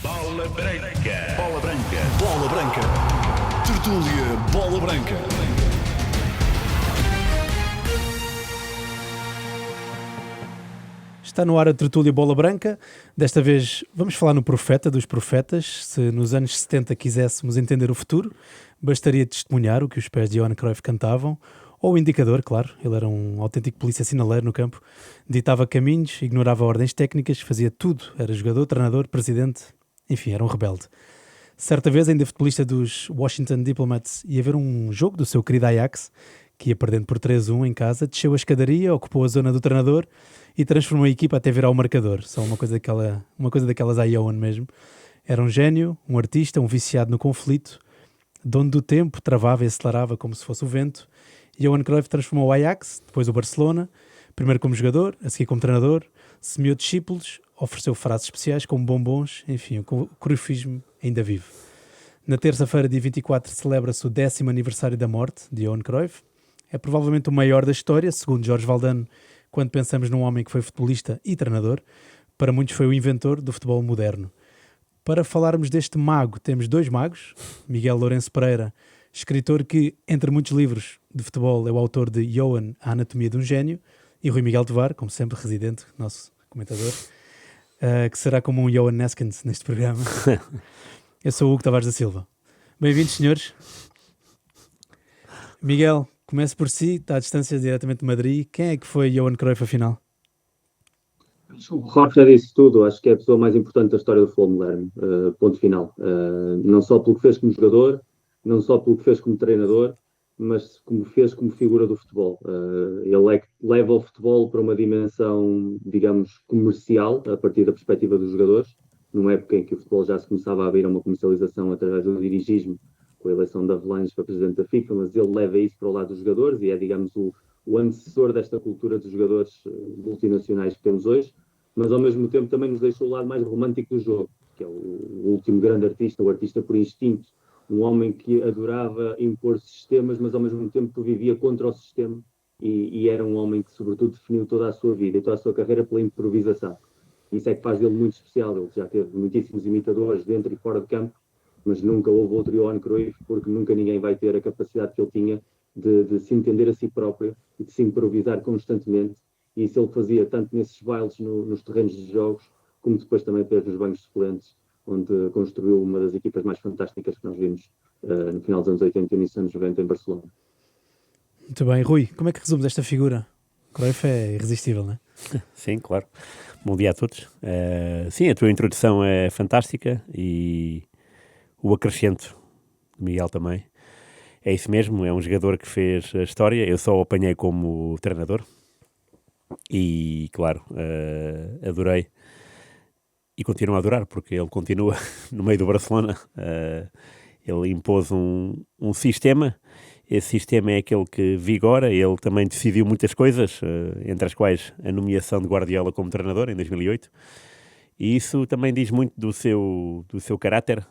Bola Branca. Bola Branca. Bola Branca. Tertúlia Bola Branca. Está no ar a Tertúlia Bola Branca. Desta vez vamos falar no profeta dos profetas. Se nos anos 70 quiséssemos entender o futuro, bastaria testemunhar o que os pés de Johan Cruyff cantavam, ou o indicador, claro, ele era um autêntico polícia sinaleiro no campo, ditava caminhos, ignorava ordens técnicas, fazia tudo, era jogador, treinador, presidente, enfim, era um rebelde. Certa vez, ainda futebolista dos Washington Diplomats, ia ver um jogo do seu querido Ajax, que ia perdendo por 3-1 em casa, desceu a escadaria, ocupou a zona do treinador e transformou a equipa até virar o marcador. Só uma coisa daquelas a Johan mesmo. Era um gênio, um artista, um viciado no conflito, dono do tempo, travava e acelerava como se fosse o vento. Johan Cruyff transformou o Ajax, depois o Barcelona, primeiro como jogador, a seguir como treinador, semeou discípulos, ofereceu frases especiais como bombons, enfim, o cruyffismo ainda vive. Na terça-feira, dia 24, celebra-se o 10º aniversário da morte de Johan Cruyff. É provavelmente o maior da história, segundo Jorge Valdano, quando pensamos num homem que foi futebolista e treinador. Para muitos foi o inventor do futebol moderno. Para falarmos deste mago, temos dois magos, Miguel Lourenço Pereira, escritor que, entre muitos livros de futebol, é o autor de Johan, a Anatomia de um Gênio, e Rui Miguel Tovar, como sempre, residente, nosso comentador, que será como um Johan Neskens neste programa. Eu sou o Hugo Tavares da Silva. Bem-vindos, senhores. Miguel, comece por si, está à distância diretamente de Madrid. Quem é que foi Johan Cruyff, afinal? O Rocha já disse tudo, acho que é a pessoa mais importante da história do futebol moderno, ponto final. Não só pelo que fez como jogador, não só pelo que fez como treinador, mas como fez como figura do futebol. Ele é que leva o futebol para uma dimensão, digamos, comercial, a partir da perspectiva dos jogadores, numa época em que o futebol já se começava a abrir a uma comercialização através do dirigismo, com a eleição de Avelange para presidente da FIFA, mas ele leva isso para o lado dos jogadores e é, digamos, o antecessor desta cultura dos jogadores multinacionais que temos hoje, mas ao mesmo tempo também nos deixou o lado mais romântico do jogo, que é o último grande artista, o artista por instinto, um homem que adorava impor sistemas, mas ao mesmo tempo vivia contra o sistema e era um homem que sobretudo definiu toda a sua vida e toda a sua carreira pela improvisação. Isso é que faz dele muito especial. Ele já teve muitíssimos imitadores dentro e fora de campo, mas nunca houve outro Johan Cruyff, porque nunca ninguém vai ter a capacidade que ele tinha de se entender a si próprio e de se improvisar constantemente. E isso ele fazia tanto nesses bailes nos terrenos de jogos, como depois também fez nos bancos suplentes, onde construiu uma das equipas mais fantásticas que nós vimos no final dos anos 80 e início dos anos 90 em Barcelona. Muito bem. Rui, como é que resumes esta figura? Cruyff é irresistível, não é? Sim, claro. Bom dia a todos. Sim, a tua introdução é fantástica e o acrescento de Miguel também. É isso mesmo, é um jogador que fez a história. Eu só o apanhei como treinador e, claro, adorei e continuo a adorar, porque ele continua no meio do Barcelona. Ele impôs um sistema. Esse sistema é aquele que vigora. Ele também decidiu muitas coisas, entre as quais a nomeação de Guardiola como treinador em 2008. E isso também diz muito do seu caráter.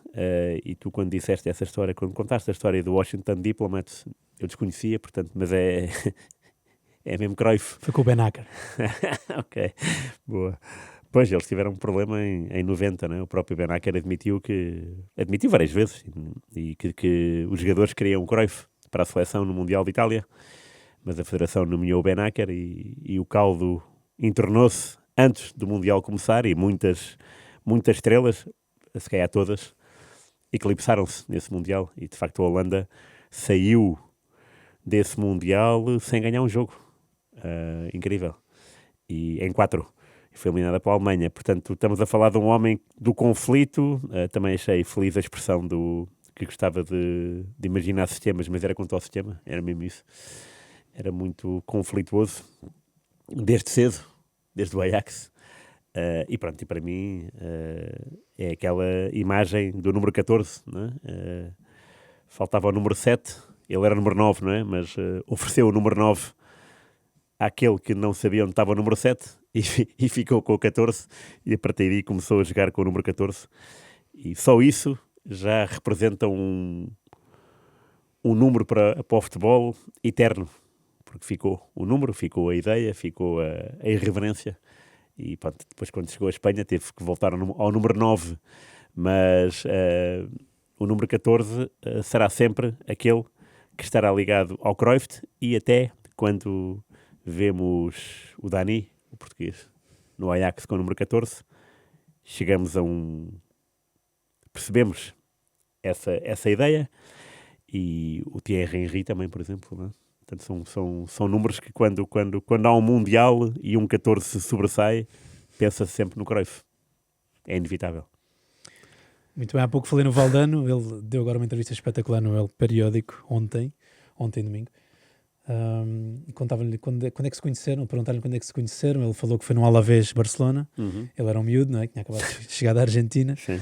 E tu, quando disseste essa história, quando contaste a história do Washington Diplomats, eu desconhecia, portanto, mas é mesmo Cruyff. Foi com o Ben Acker. Ok, boa. Pois, eles tiveram um problema em 90, né? O próprio Ben Acker admitiu várias vezes e que os jogadores queriam o Cruyff para a seleção no Mundial de Itália, mas a Federação nomeou o Ben Acker e o caldo entornou-se antes do Mundial começar e muitas estrelas, se calhar todas, eclipsaram-se nesse Mundial e de facto a Holanda saiu desse Mundial sem ganhar um jogo. Incrível. E em 4 foi eliminada pela Alemanha. Portanto, estamos a falar de um homem do conflito. Também achei feliz a expressão que gostava de imaginar sistemas, mas era contra o sistema. Era mesmo isso. Era muito conflituoso. Desde cedo. Desde o Ajax. E pronto, e para mim é aquela imagem do número 14. Não é? Faltava o número 7. Ele era o número 9, não é? Mas ofereceu o número 9 àquele que não sabia onde estava o número 7 e ficou com o 14 e a partir daí começou a jogar com o número 14 e só isso já representa um número para o futebol eterno, porque ficou o número, ficou a ideia, ficou a irreverência e pronto, depois quando chegou à Espanha teve que voltar ao número 9 Mas o número 14 será sempre aquele que estará ligado ao Cruyff, e até quando vemos o Dani, o português, no Ajax com o número 14, chegamos a percebemos essa ideia, e o Thierry Henry também, por exemplo, não é? Portanto, são números que quando há um Mundial e um 14 se sobressai, pensa-se sempre no Cruyff. É inevitável. Muito bem, há pouco falei no Valdano, ele deu agora uma entrevista espetacular no El Periódico, ontem domingo. Contava-lhe quando é que se conheceram, perguntaram-lhe quando é que se conheceram, ele falou que foi no Alavés Barcelona, ele era um miúdo, não é? Que tinha acabado de chegar da Argentina. Sim.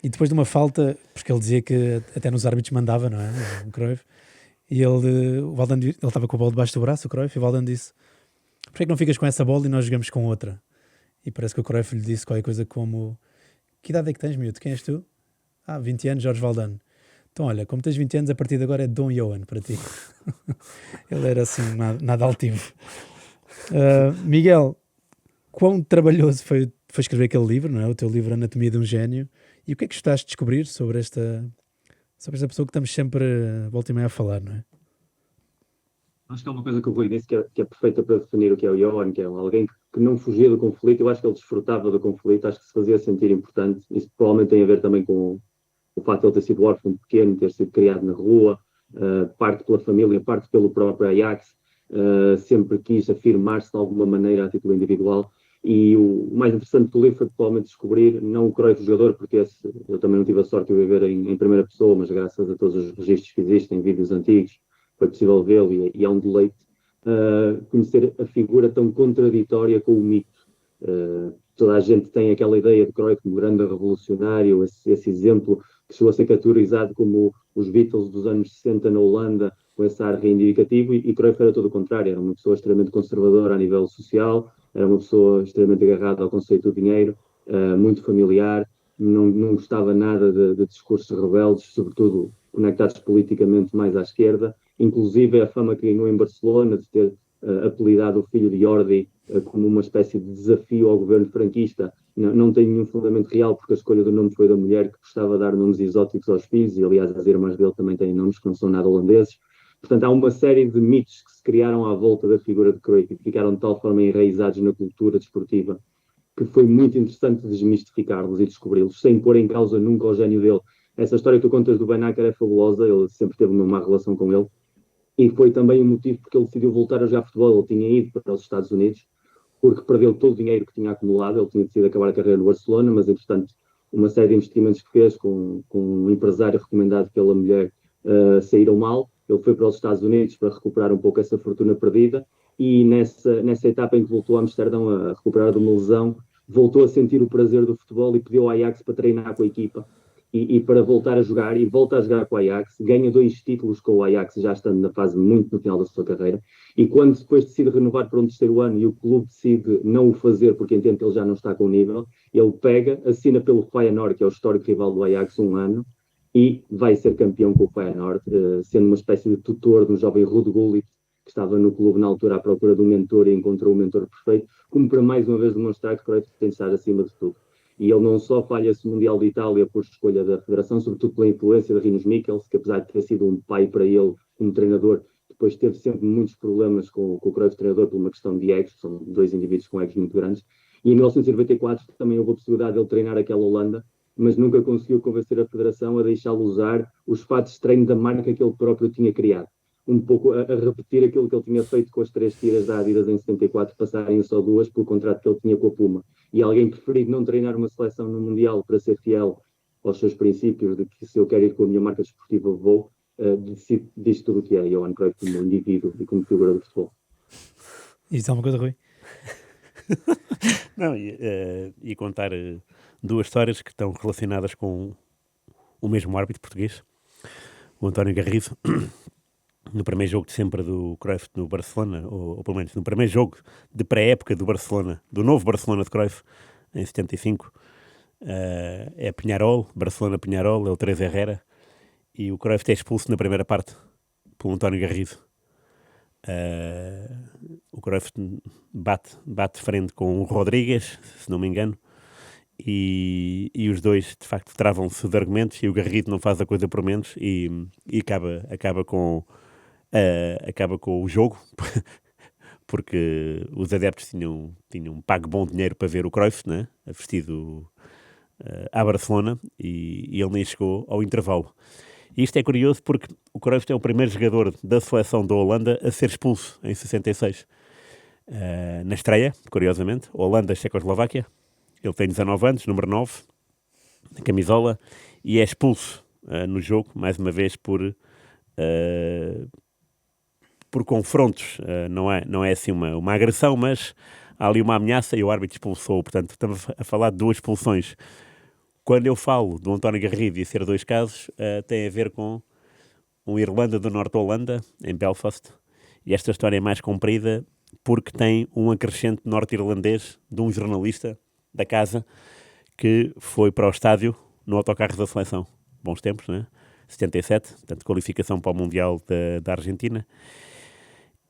E depois de uma falta, porque ele dizia que até nos árbitros mandava, não é? O Cruyff. E o Valdano, ele estava com a bola debaixo do braço, o Cruyff, e o Valdano disse: "Porquê é que não ficas com essa bola e nós jogamos com outra?" E parece que o Cruyff lhe disse qualquer coisa como: "Que idade é que tens, miúdo? Quem és tu?" 20 anos, Jorge Valdano. Então, olha, como tens 20 anos, a partir de agora é Dom Johan para ti. Ele era assim, nada altivo. Miguel, quão trabalhoso foi escrever aquele livro, não é? O teu livro Anatomia de um Gênio. E o que é que estás a descobrir sobre esta pessoa que estamos sempre volta e meia a falar, não é? Acho que é uma coisa que o Rui disse que é perfeita para definir o que é o Johan, que é alguém que não fugia do conflito. Eu acho que ele desfrutava do conflito, acho que se fazia sentir importante. Isso provavelmente tem a ver também com o facto de ele ter sido órfão pequeno, ter sido criado na rua, parte pela família, parte pelo próprio Ajax, sempre quis afirmar-se de alguma maneira a título individual. E o mais interessante do livro foi provavelmente descobrir, não o Cruyff jogador, porque eu também não tive a sorte de o viver em primeira pessoa, mas graças a todos os registros que existem, vídeos antigos, foi possível vê-lo, e é um deleite conhecer a figura tão contraditória com o mito. Toda a gente tem aquela ideia de Cruyff como grande revolucionário, esse exemplo que chegou a ser categorizado como os Beatles dos anos 60 na Holanda, com esse ar reivindicativo, e Cruyff era todo o contrário, era uma pessoa extremamente conservadora a nível social, era uma pessoa extremamente agarrada ao conceito do dinheiro, muito familiar, não gostava nada de discursos rebeldes, sobretudo conectados politicamente mais à esquerda, inclusive a fama que ganhou em Barcelona de ter apelidado o filho de Jordi como uma espécie de desafio ao governo franquista, não tem nenhum fundamento real, porque a escolha do nome foi da mulher que gostava de dar nomes exóticos aos filhos, e aliás as irmãs dele também têm nomes que não são nada holandeses. Portanto, há uma série de mitos que se criaram à volta da figura de Cruyff e que ficaram de tal forma enraizados na cultura desportiva que foi muito interessante desmistificá-los e descobri-los, sem pôr em causa nunca o gênio dele. Essa história que tu contas do Benacer é fabulosa, ele sempre teve uma má relação com ele, e foi também o motivo porque ele decidiu voltar a jogar futebol. Ele tinha ido para os Estados Unidos porque perdeu todo o dinheiro que tinha acumulado. Ele tinha decidido acabar a carreira no Barcelona, mas entretanto uma série de investimentos que fez com um empresário recomendado pela mulher saíram mal. Ele foi para os Estados Unidos para recuperar um pouco essa fortuna perdida, e nessa etapa em que voltou a Amsterdão a recuperar de uma lesão, voltou a sentir o prazer do futebol e pediu ao Ajax para treinar com a equipa e para voltar a jogar, e volta a jogar com o Ajax, ganha 2 títulos com o Ajax, já estando na fase muito no final da sua carreira, e quando depois decide renovar para um terceiro ano e o clube decide não o fazer porque entende que ele já não está com o nível, ele pega, assina pelo Feyenoord, que é o histórico rival do Ajax, 1 ano, e vai ser campeão com o Feyenoord, sendo uma espécie de tutor de um jovem Ruud Gullit, que estava no clube na altura à procura de um mentor e encontrou o mentor perfeito, como para mais uma vez demonstrar que Cruyff tem de estar acima de tudo. E ele não só falha esse Mundial de Itália por escolha da Federação, sobretudo pela influência de Rinus Michels, que apesar de ter sido um pai para ele como treinador, depois teve sempre muitos problemas com o Cruyff treinador por uma questão de egos, são 2 indivíduos com egos muito grandes. E em 1994 também houve a possibilidade de ele treinar aquela Holanda, mas nunca conseguiu convencer a Federação a deixá-lo usar os fatos de treino da marca que ele próprio tinha criado. Um pouco a repetir aquilo que ele tinha feito com as 3 tiras da Adidas em 74, passarem só 2 pelo contrato que ele tinha com a Puma. E alguém preferido não treinar uma seleção no Mundial para ser fiel aos seus princípios de que se eu quero ir com a minha marca desportiva vou, diz tudo o que é Johan Cruyff como indivíduo e como figura do futebol. E diz alguma coisa, Rui? Não, e contar 2 histórias que estão relacionadas com o mesmo árbitro português, o António Garrido. No primeiro jogo de sempre do Cruyff no Barcelona, ou pelo menos no primeiro jogo de pré-época do Barcelona, do novo Barcelona de Cruyff, em 75, é Peñarol, Barcelona-Peñarol, é o 3 Herrera, e o Cruyff é expulso na primeira parte pelo António Garrido. O Cruyff bate de frente com o Rodrigues, se não me engano, e os dois, de facto, travam-se de argumentos e o Garrido não faz a coisa por menos e acaba com o jogo, porque os adeptos tinham pago bom dinheiro para ver o Cruyff, né? Vestido à Barcelona, e ele nem chegou ao intervalo. E isto é curioso porque o Cruyff é o primeiro jogador da seleção da Holanda a ser expulso em 66. Na estreia, curiosamente, Holanda-Checoslováquia. Ele tem 19 anos, número 9, na camisola, e é expulso no jogo, mais uma vez, por confrontos. Não é assim uma agressão, mas há ali uma ameaça e o árbitro expulsou. Portanto, estamos a falar de 2 expulsões. Quando eu falo do António Garrido e ser 2 casos, tem a ver com um Irlanda do Norte Holanda, em Belfast, e esta história é mais comprida porque tem um acrescente norte-irlandês de um jornalista da casa que foi para o estádio no autocarro da seleção. Bons tempos, né? 77, portanto, qualificação para o Mundial da Argentina.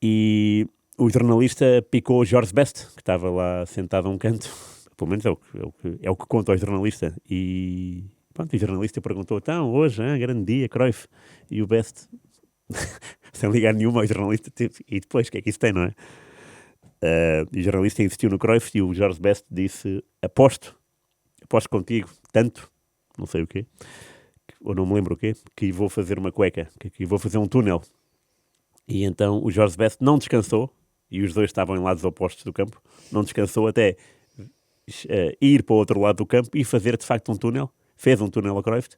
E o jornalista picou o Jorge Best, que estava lá sentado a um canto. Pelo menos é o que conta ao jornalista. E pronto, o jornalista perguntou, então, hoje, grande dia, Cruyff. E o Best, sem ligar nenhuma ao jornalista, e depois, o que é que isso tem, não é? E o jornalista insistiu no Cruyff e o Jorge Best disse, aposto contigo, tanto, não sei o quê, ou não me lembro o quê, que vou fazer uma cueca, que vou fazer um túnel. E então o Jorge Best não descansou, e os dois estavam em lados opostos do campo, não descansou até ir para o outro lado do campo e fazer de facto um túnel. Fez um túnel ao Cruyff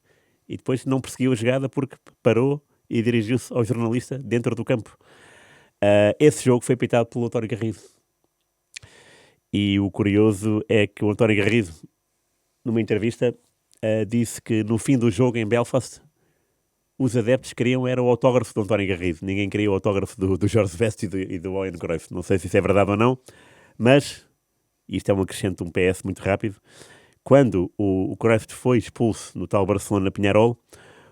e depois não perseguiu a jogada porque parou e dirigiu-se ao jornalista dentro do campo. Esse jogo foi pitado pelo António Garrido. E o curioso é que o António Garrido, numa entrevista, disse que no fim do jogo em Belfast, os adeptos queriam era o autógrafo do António Garrido. Ninguém queria o autógrafo do Jorge Best e do Johan Cruyff. Não sei se isso é verdade ou não, mas isto é um acrescente, um PS muito rápido. Quando o Cruyff foi expulso no tal Barcelona Peñarol,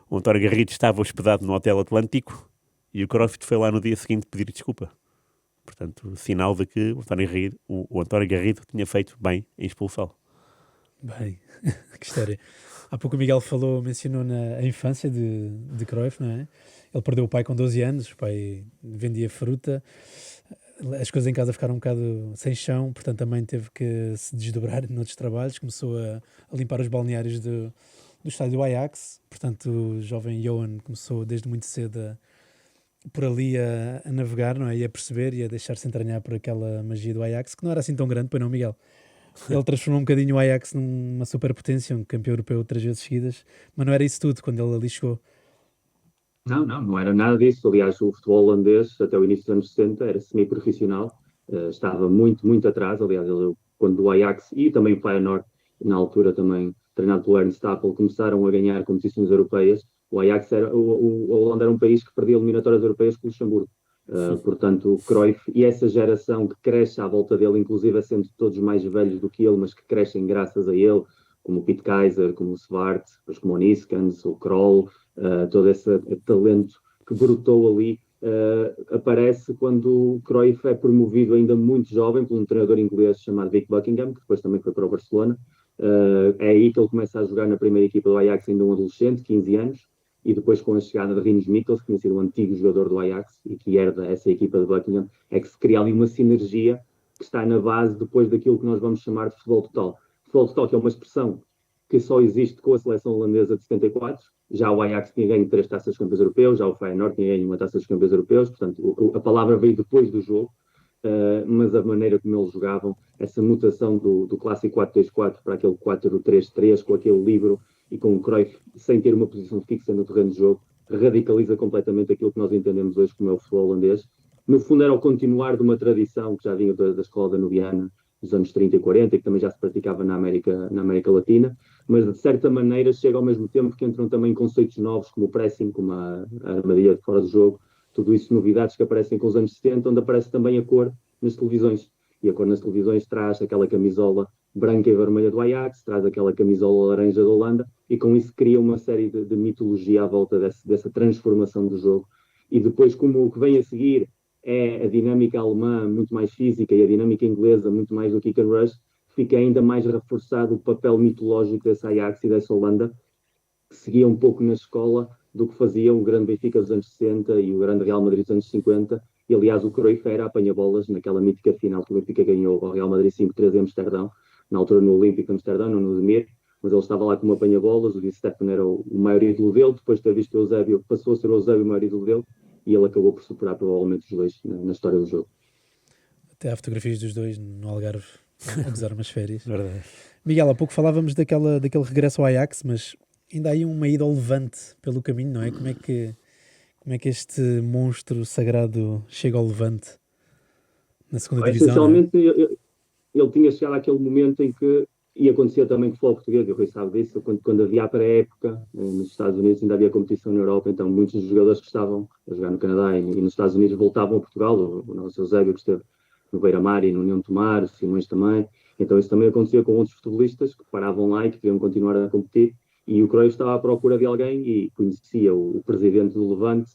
o António Garrido estava hospedado no Hotel Atlântico e o Cruyff foi lá no dia seguinte pedir desculpa. Portanto, sinal de que o António Garrido tinha feito bem em expulsá-lo. Bem, que história. Há pouco o Miguel mencionou a infância de Cruyff, não é? Ele perdeu o pai com 12 anos, o pai vendia fruta, as coisas em casa ficaram um bocado sem chão, portanto também teve que se desdobrar noutros trabalhos, começou a limpar os balneários do estádio do Ajax, portanto o jovem Johan começou desde muito cedo por ali a navegar, não é? E a perceber e a deixar-se entranhar por aquela magia do Ajax, que não era assim tão grande, pois não, Miguel? Ele transformou um bocadinho o Ajax numa superpotência, um campeão europeu 3 vezes seguidas, mas não era isso tudo quando ele ali chegou. Não era nada disso. Aliás, o futebol holandês, até o início dos anos 60, era semi-profissional, estava muito, muito atrás. Aliás, quando o Ajax e também o Feyenoord, na altura também treinado pelo Ernst Happel, começaram a ganhar competições europeias, o a Holanda era um país que perdia eliminatórias europeias com o Luxemburgo. Portanto, o Cruyff e essa geração que cresce à volta dele, inclusive sendo todos mais velhos do que ele, mas que crescem graças a ele, como o Piet Keizer, como o Svart, como o Niskans, o Kroll, todo esse talento que brotou ali, aparece quando o Cruyff é promovido ainda muito jovem por um treinador inglês chamado Vic Buckingham, que depois também foi para o Barcelona. É aí que ele começa a jogar na primeira equipa do Ajax, ainda um adolescente, 15 anos, e depois com a chegada de Rinus Michels, que tinha sido um antigo jogador do Ajax e que herda essa equipa de Buckingham, é que se cria ali uma sinergia que está na base depois daquilo que nós vamos chamar de futebol total. Futebol total, que é uma expressão que só existe com a seleção holandesa de 74. Já o Ajax tinha ganho 3 taças de campeões europeus, já o Feyenoord tinha ganho 1 taça de campeões europeus, portanto a palavra veio depois do jogo, mas a maneira como eles jogavam, essa mutação do clássico 4-2-4 para aquele 4-3-3, com aquele livro e com o Cruyff sem ter uma posição fixa no terreno de jogo, radicaliza completamente aquilo que nós entendemos hoje como é o futebol holandês. No fundo era o continuar de uma tradição que já vinha da escola danubiana, dos anos 30 e 40, e que também já se praticava na América Latina, mas de certa maneira chega ao mesmo tempo que entram também conceitos novos, como o pressing, como a armadilha de fora do jogo, tudo isso novidades que aparecem com os anos 70, onde aparece também a cor nas televisões. E a cor nas televisões traz aquela camisola branca e vermelha do Ajax, traz aquela camisola laranja da Holanda, e com isso cria uma série de mitologia à volta dessa transformação do jogo. E depois, como o que vem a seguir é a dinâmica alemã muito mais física e a dinâmica inglesa muito mais do kick and rush, fica ainda mais reforçado o papel mitológico desse Ajax e dessa Holanda, que seguia um pouco na escola do que fazia o grande Benfica dos anos 60 e o grande Real Madrid dos anos 50. E, aliás, o Cruyff era apanha-bolas naquela mítica final que o Benfica ganhou ao Real Madrid 5-3 em Amsterdão, na altura no Olímpico de Amsterdão, não no Demir, mas ele estava lá como apanha-bolas, o Di Stefano era o maior ídolo dele, depois de ter visto o Eusébio, passou a ser o Eusébio o maior ídolo dele, e ele acabou por superar provavelmente os dois na história do jogo. Até há fotografias dos dois no Algarve a gozar umas férias. Verdade. Miguel, há pouco falávamos daquele regresso ao Ajax, mas ainda há aí uma ida ao Levante pelo caminho, não é? Como é que este monstro sagrado chega ao Levante na segunda divisão? Essencialmente, ele tinha chegado àquele momento em que ia acontecer também com o futebol português, o Rui sabe disso, quando havia a pré-época, nos Estados Unidos ainda havia competição na Europa, então muitos dos jogadores que estavam a jogar no Canadá e nos Estados Unidos voltavam a Portugal, o nosso Eusébio que esteve no Beira-Mar e no União de Tomar, o Simões também, então isso também acontecia com outros futebolistas que paravam lá e que queriam continuar a competir, e o Cruyff estava à procura de alguém e conhecia o presidente do Levante,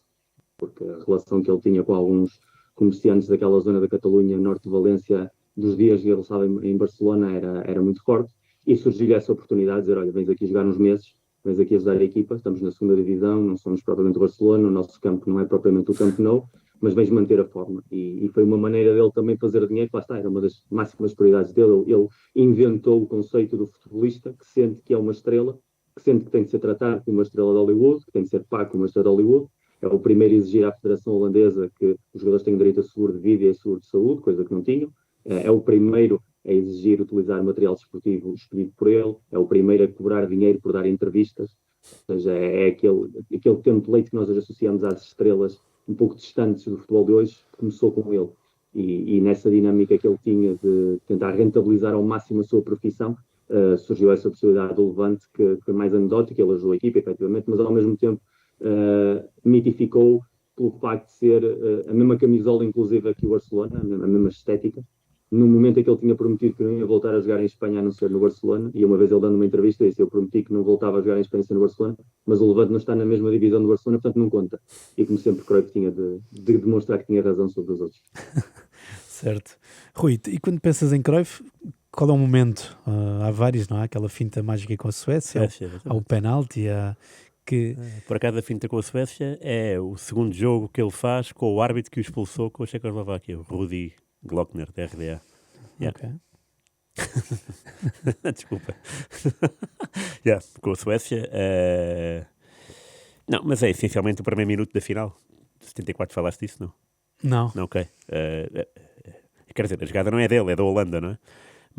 porque a relação que ele tinha com alguns comerciantes daquela zona da Catalunha, norte de Valência, dos dias que ele estava em Barcelona, era muito forte, e surgiu-lhe essa oportunidade de dizer, olha, vens aqui jogar uns meses, vens aqui ajudar a equipa, estamos na segunda divisão, não somos propriamente o Barcelona, o nosso campo não é propriamente o Camp Nou, mas vens manter a forma. E foi uma maneira dele também fazer dinheiro, que lá está, era uma das máximas prioridades dele. Ele inventou o conceito do futebolista, que sente que é uma estrela, que sente que tem de ser tratado como uma estrela de Hollywood, que tem de ser pago como uma estrela de Hollywood. É o primeiro a exigir à Federação Holandesa que os jogadores tenham direito a seguro de vida e a seguro de saúde, coisa que não tinham. É o primeiro a exigir utilizar material desportivo escolhido por ele, é o primeiro a cobrar dinheiro por dar entrevistas, ou seja, é aquele template que nós hoje associamos às estrelas um pouco distantes do futebol de hoje, começou com ele. E nessa dinâmica que ele tinha de tentar rentabilizar ao máximo a sua profissão, surgiu essa possibilidade do Levante, que foi mais anedótica, ele ajudou a equipa, efetivamente, mas ao mesmo tempo mitificou pelo facto de ser a mesma camisola, inclusive aqui o Barcelona, a mesma estética, no momento em que ele tinha prometido que não ia voltar a jogar em Espanha a não ser no Barcelona, e uma vez ele dando uma entrevista disse, eu prometi que não voltava a jogar em Espanha a ser no Barcelona, mas o Levante não está na mesma divisão do Barcelona, portanto não conta. E como sempre, Cruyff tinha de demonstrar que tinha razão sobre os outros. Certo. Rui, e quando pensas em Cruyff, qual é o momento? Há vários, não há? Aquela finta mágica com a Suécia, há o penalti, Por acaso a finta com a Suécia é o segundo jogo que ele faz com o árbitro que o expulsou com a Checoslováquia, o Rudi Glockner, da RDA. Yeah. Ok. Desculpa. Com a Suécia. Não, mas é essencialmente o primeiro minuto da final. 74 falaste disso, não? Não. Ok. Quer dizer, a jogada não é dele, é da Holanda, não é?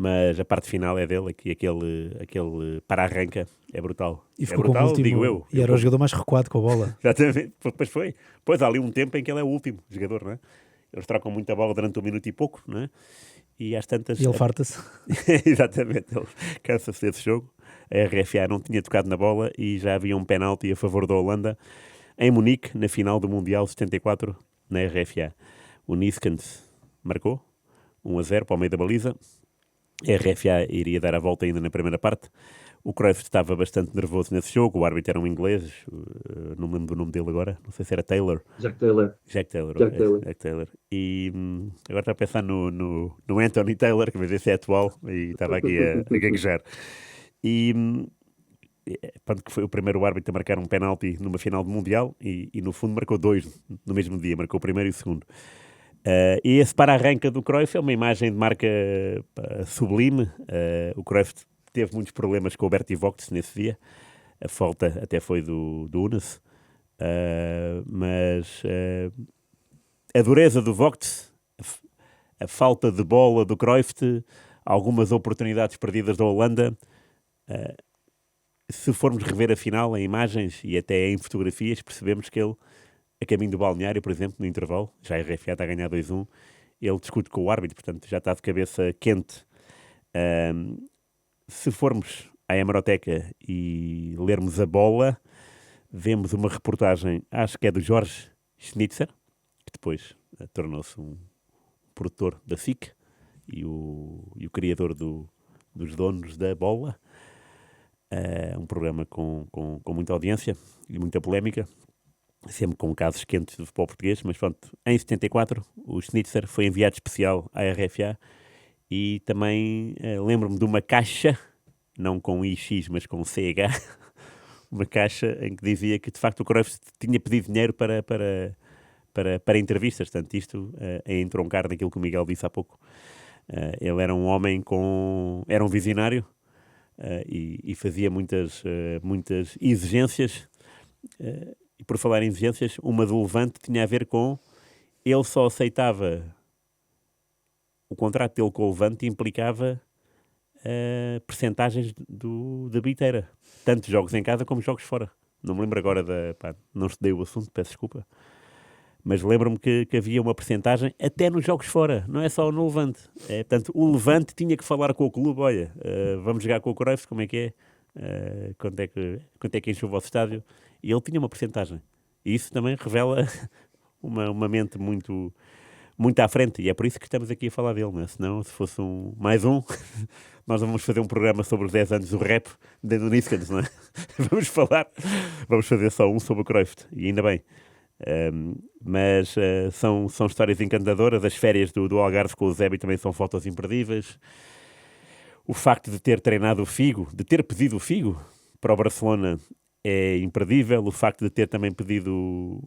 Mas a parte final é dele, aqui aquele para-arranca é brutal. E ficou brutal, como último, digo eu. E era o jogador mais recuado com a bola. Exatamente, pois foi. Pois há ali um tempo em que ele é o último jogador, não é? Eles trocam muita bola durante 1 minuto e pouco, não é? E às tantas... E ele farta-se. Exatamente, ele cansa-se desse jogo. A RFA não tinha tocado na bola e já havia um penalti a favor da Holanda em Munique, na final do Mundial 74, na RFA. O Niskens marcou 1-0 para o meio da baliza. A RFA iria dar a volta ainda na primeira parte. O Cruyff estava bastante nervoso nesse jogo. O árbitro era um inglês, não me lembro do nome dele agora, não sei se era Taylor. Jack Taylor. E agora está a pensar no Anthony Taylor, que esse é atual, e estava aqui a gaguejar. E pronto, que foi o primeiro árbitro a marcar um penalti numa final do Mundial e no fundo marcou 2 no mesmo dia, marcou o primeiro e o segundo. E esse para-arranca do Cruyff é uma imagem de marca sublime. O Cruyff teve muitos problemas com o Bertie Vogts nesse dia. A falta até foi do Unas. Mas a dureza do Vogts, a falta de bola do Cruyff, algumas oportunidades perdidas da Holanda. Se formos rever a final em imagens e até em fotografias, percebemos que ele, a caminho do balneário, por exemplo, no intervalo, já a RFA está a ganhar 2-1, ele discute com o árbitro, portanto já está de cabeça quente. Se formos à hemeroteca e lermos a bola, vemos uma reportagem, acho que é do Jorge Schnitzer, que depois tornou-se um produtor da SIC e o criador dos donos da bola. Um programa com muita audiência e muita polémica, sempre com casos quentes do futebol português, mas pronto, em 74 o Schnitzer foi enviado especial à RFA E também lembro-me de uma caixa, não com IX, mas com CH, uma caixa em que dizia que de facto o Cruyff tinha pedido dinheiro para entrevistas. Portanto, isto é entroncar naquilo que o Miguel disse há pouco. Ele era um homem era um visionário e fazia muitas exigências. E por falar em exigências, uma do Levante tinha a ver com ele só aceitava o contrato dele com o Levante implicava percentagens da bilheteira, tanto jogos em casa como jogos fora. Não me lembro agora não estudei o assunto, peço desculpa, mas lembro-me que havia uma percentagem até nos jogos fora, não é só no Levante. Portanto, o Levante tinha que falar com o clube, olha, vamos jogar com o Cruyff, como é que é? Quanto é que enche o vosso estádio? E ele tinha uma percentagem. E isso também revela uma mente muito, muito à frente. E é por isso que estamos aqui a falar dele, não é? Senão, se fosse mais um, nós vamos fazer um programa sobre os 10 anos do rap de Nuníscans, não é? Vamos fazer só um sobre o Cruyff. E ainda bem. Mas são histórias encantadoras. As férias do Algarve com o Zébi também são fotos imperdíveis. O facto de ter treinado o Figo, de ter pedido o Figo para o Barcelona é imperdível. O facto de ter também pedido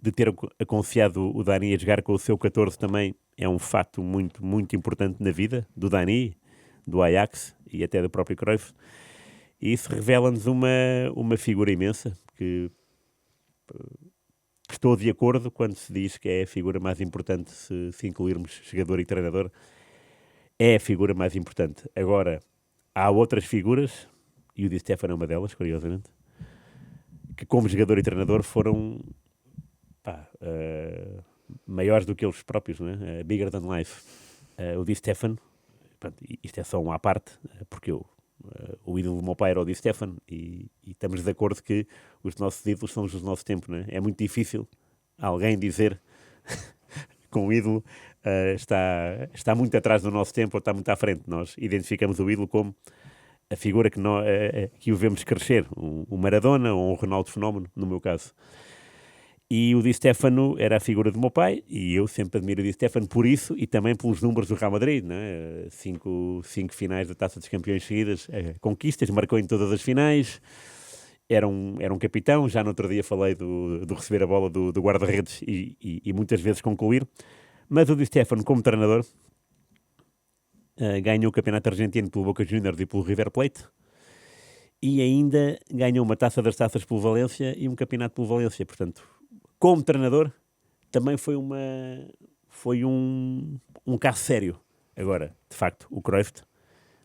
de ter aconselhado o Dani a jogar com o seu 14 também é um fato muito, muito importante na vida do Dani, do Ajax e até do próprio Cruyff. E isso revela-nos uma figura imensa que estou de acordo quando se diz que é a figura mais importante, se incluirmos jogador e treinador, é a figura mais importante. Agora, há outras figuras, e o Di Stéfano é uma delas, curiosamente, que como jogador e treinador foram maiores do que eles próprios, não é? Bigger than life. O Di Stéfano, isto é só um à parte, porque o ídolo do meu pai era o Di Stéfano e estamos de acordo que os nossos ídolos são os do nosso tempo, não é? É muito difícil alguém dizer que um ídolo está muito atrás do nosso tempo ou está muito à frente. Nós identificamos o ídolo como a figura que o vemos crescer, um Maradona ou um Ronaldo Fenómeno, no meu caso. E o Di Stéfano era a figura do meu pai, e eu sempre admiro o Di Stéfano por isso e também pelos números do Real Madrid, né? Cinco finais da Taça dos Campeões seguidas, conquistas, marcou em todas as finais, era um capitão. Já no outro dia falei do receber a bola do guarda-redes e muitas vezes concluir. Mas o Di Stéfano, como treinador, ganhou o campeonato argentino pelo Boca Juniors e pelo River Plate e ainda ganhou uma taça das taças pelo Valência e um campeonato pelo Valência. Portanto, como treinador, também foi um caso sério. Agora, de facto, o Cruyff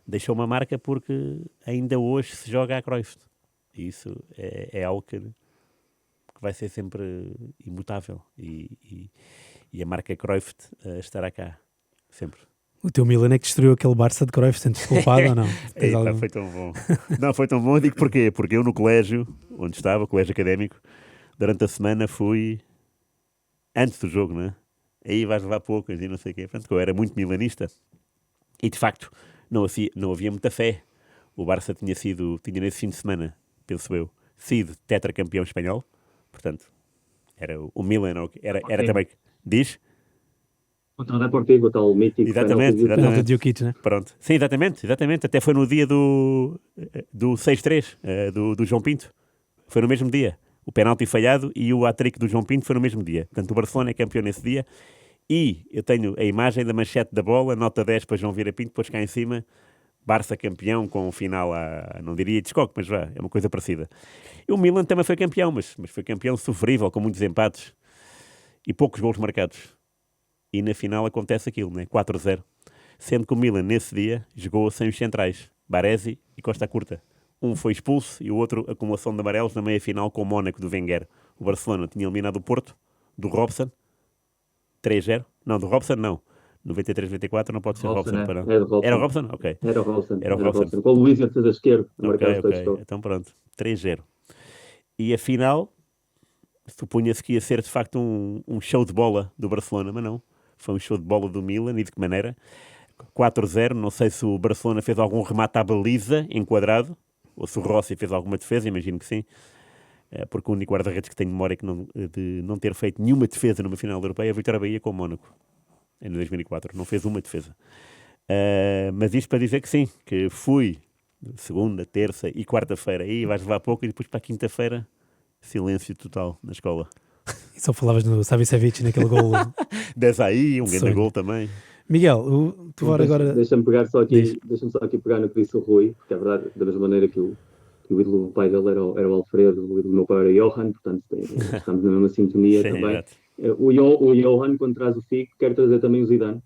deixou uma marca porque ainda hoje se joga a Cruyff. E isso é algo que vai ser sempre imutável. E a marca Cruyff estará cá, sempre. O teu Milan é que destruiu aquele Barça de Cruyff, sentes culpado ou não? Eita, foi tão bom. Não, foi tão bom, digo porquê? Porque eu no colégio, onde estava, colégio académico, durante a semana fui, antes do jogo, né? Aí vais levar poucas e não sei o quê. Portanto, eu era muito milanista. E, de facto, não havia muita fé. O Barça tinha nesse fim de semana, penso eu, sido tetracampeão espanhol. Portanto, era o Milan, era também... Diz? Contra o Deportivo, o tal mítico. Exatamente. Penalti de Jokic, né? Pronto. Sim, exatamente. Até foi no dia do 6-3, do João Pinto. Foi no mesmo dia. O penalti falhado e o hat-trick do João Pinto foi no mesmo dia. Portanto, o Barcelona é campeão nesse dia. E eu tenho a imagem da manchete da bola, nota 10 para João Vieira Pinto, depois cá em cima, Barça campeão com o final não diria descoque, mas vá, é uma coisa parecida. E o Milan também foi campeão, mas foi campeão sofrível, com muitos empates e poucos golos marcados. E na final acontece aquilo, né? 4-0. Sendo que o Milan, nesse dia, jogou sem os centrais, Baresi e Costa Curta. Um foi expulso e o outro acumulação de amarelos na meia-final com o Mónaco do Wenger. O Barcelona tinha eliminado o Porto, do Robson, 3-0. Não, do Robson não. 93-94 não pode ser Robson. Era o Robson? Ok. Era o Robson. Com o Luís a defesa esquerda. Ok. Então pronto. 3-0. E a final, supunha-se que ia ser de facto um show de bola do Barcelona, mas não. Foi um show de bola do Milan. E de que maneira? 4-0. Não sei se o Barcelona fez algum remate à baliza enquadrado, ou se o Rossi fez alguma defesa, imagino que sim, porque o único guarda-redes que tem memória de não ter feito nenhuma defesa numa final europeia é a Vitória Bahia com o Mónaco. em 2004, não fez uma defesa. Mas isto para dizer que sim, que fui segunda, terça e quarta-feira, aí vais levar pouco, e depois para a quinta-feira, silêncio total na escola. E só falavas no Savicevic naquele gol. 10 aí, um grande Sonho. gol também. Miguel, o Tovar agora... Deixa-me pegar só aqui, Diz. deixa-me só aqui pegar no que disse o Rui, porque é verdade, da mesma maneira que o ídolo do pai dele era o Alfredo, o ídolo do meu pai era o Johan, portanto estamos na mesma sintonia Sim, também. exato. O Johan, quando traz o Figo, quer trazer também o Zidane,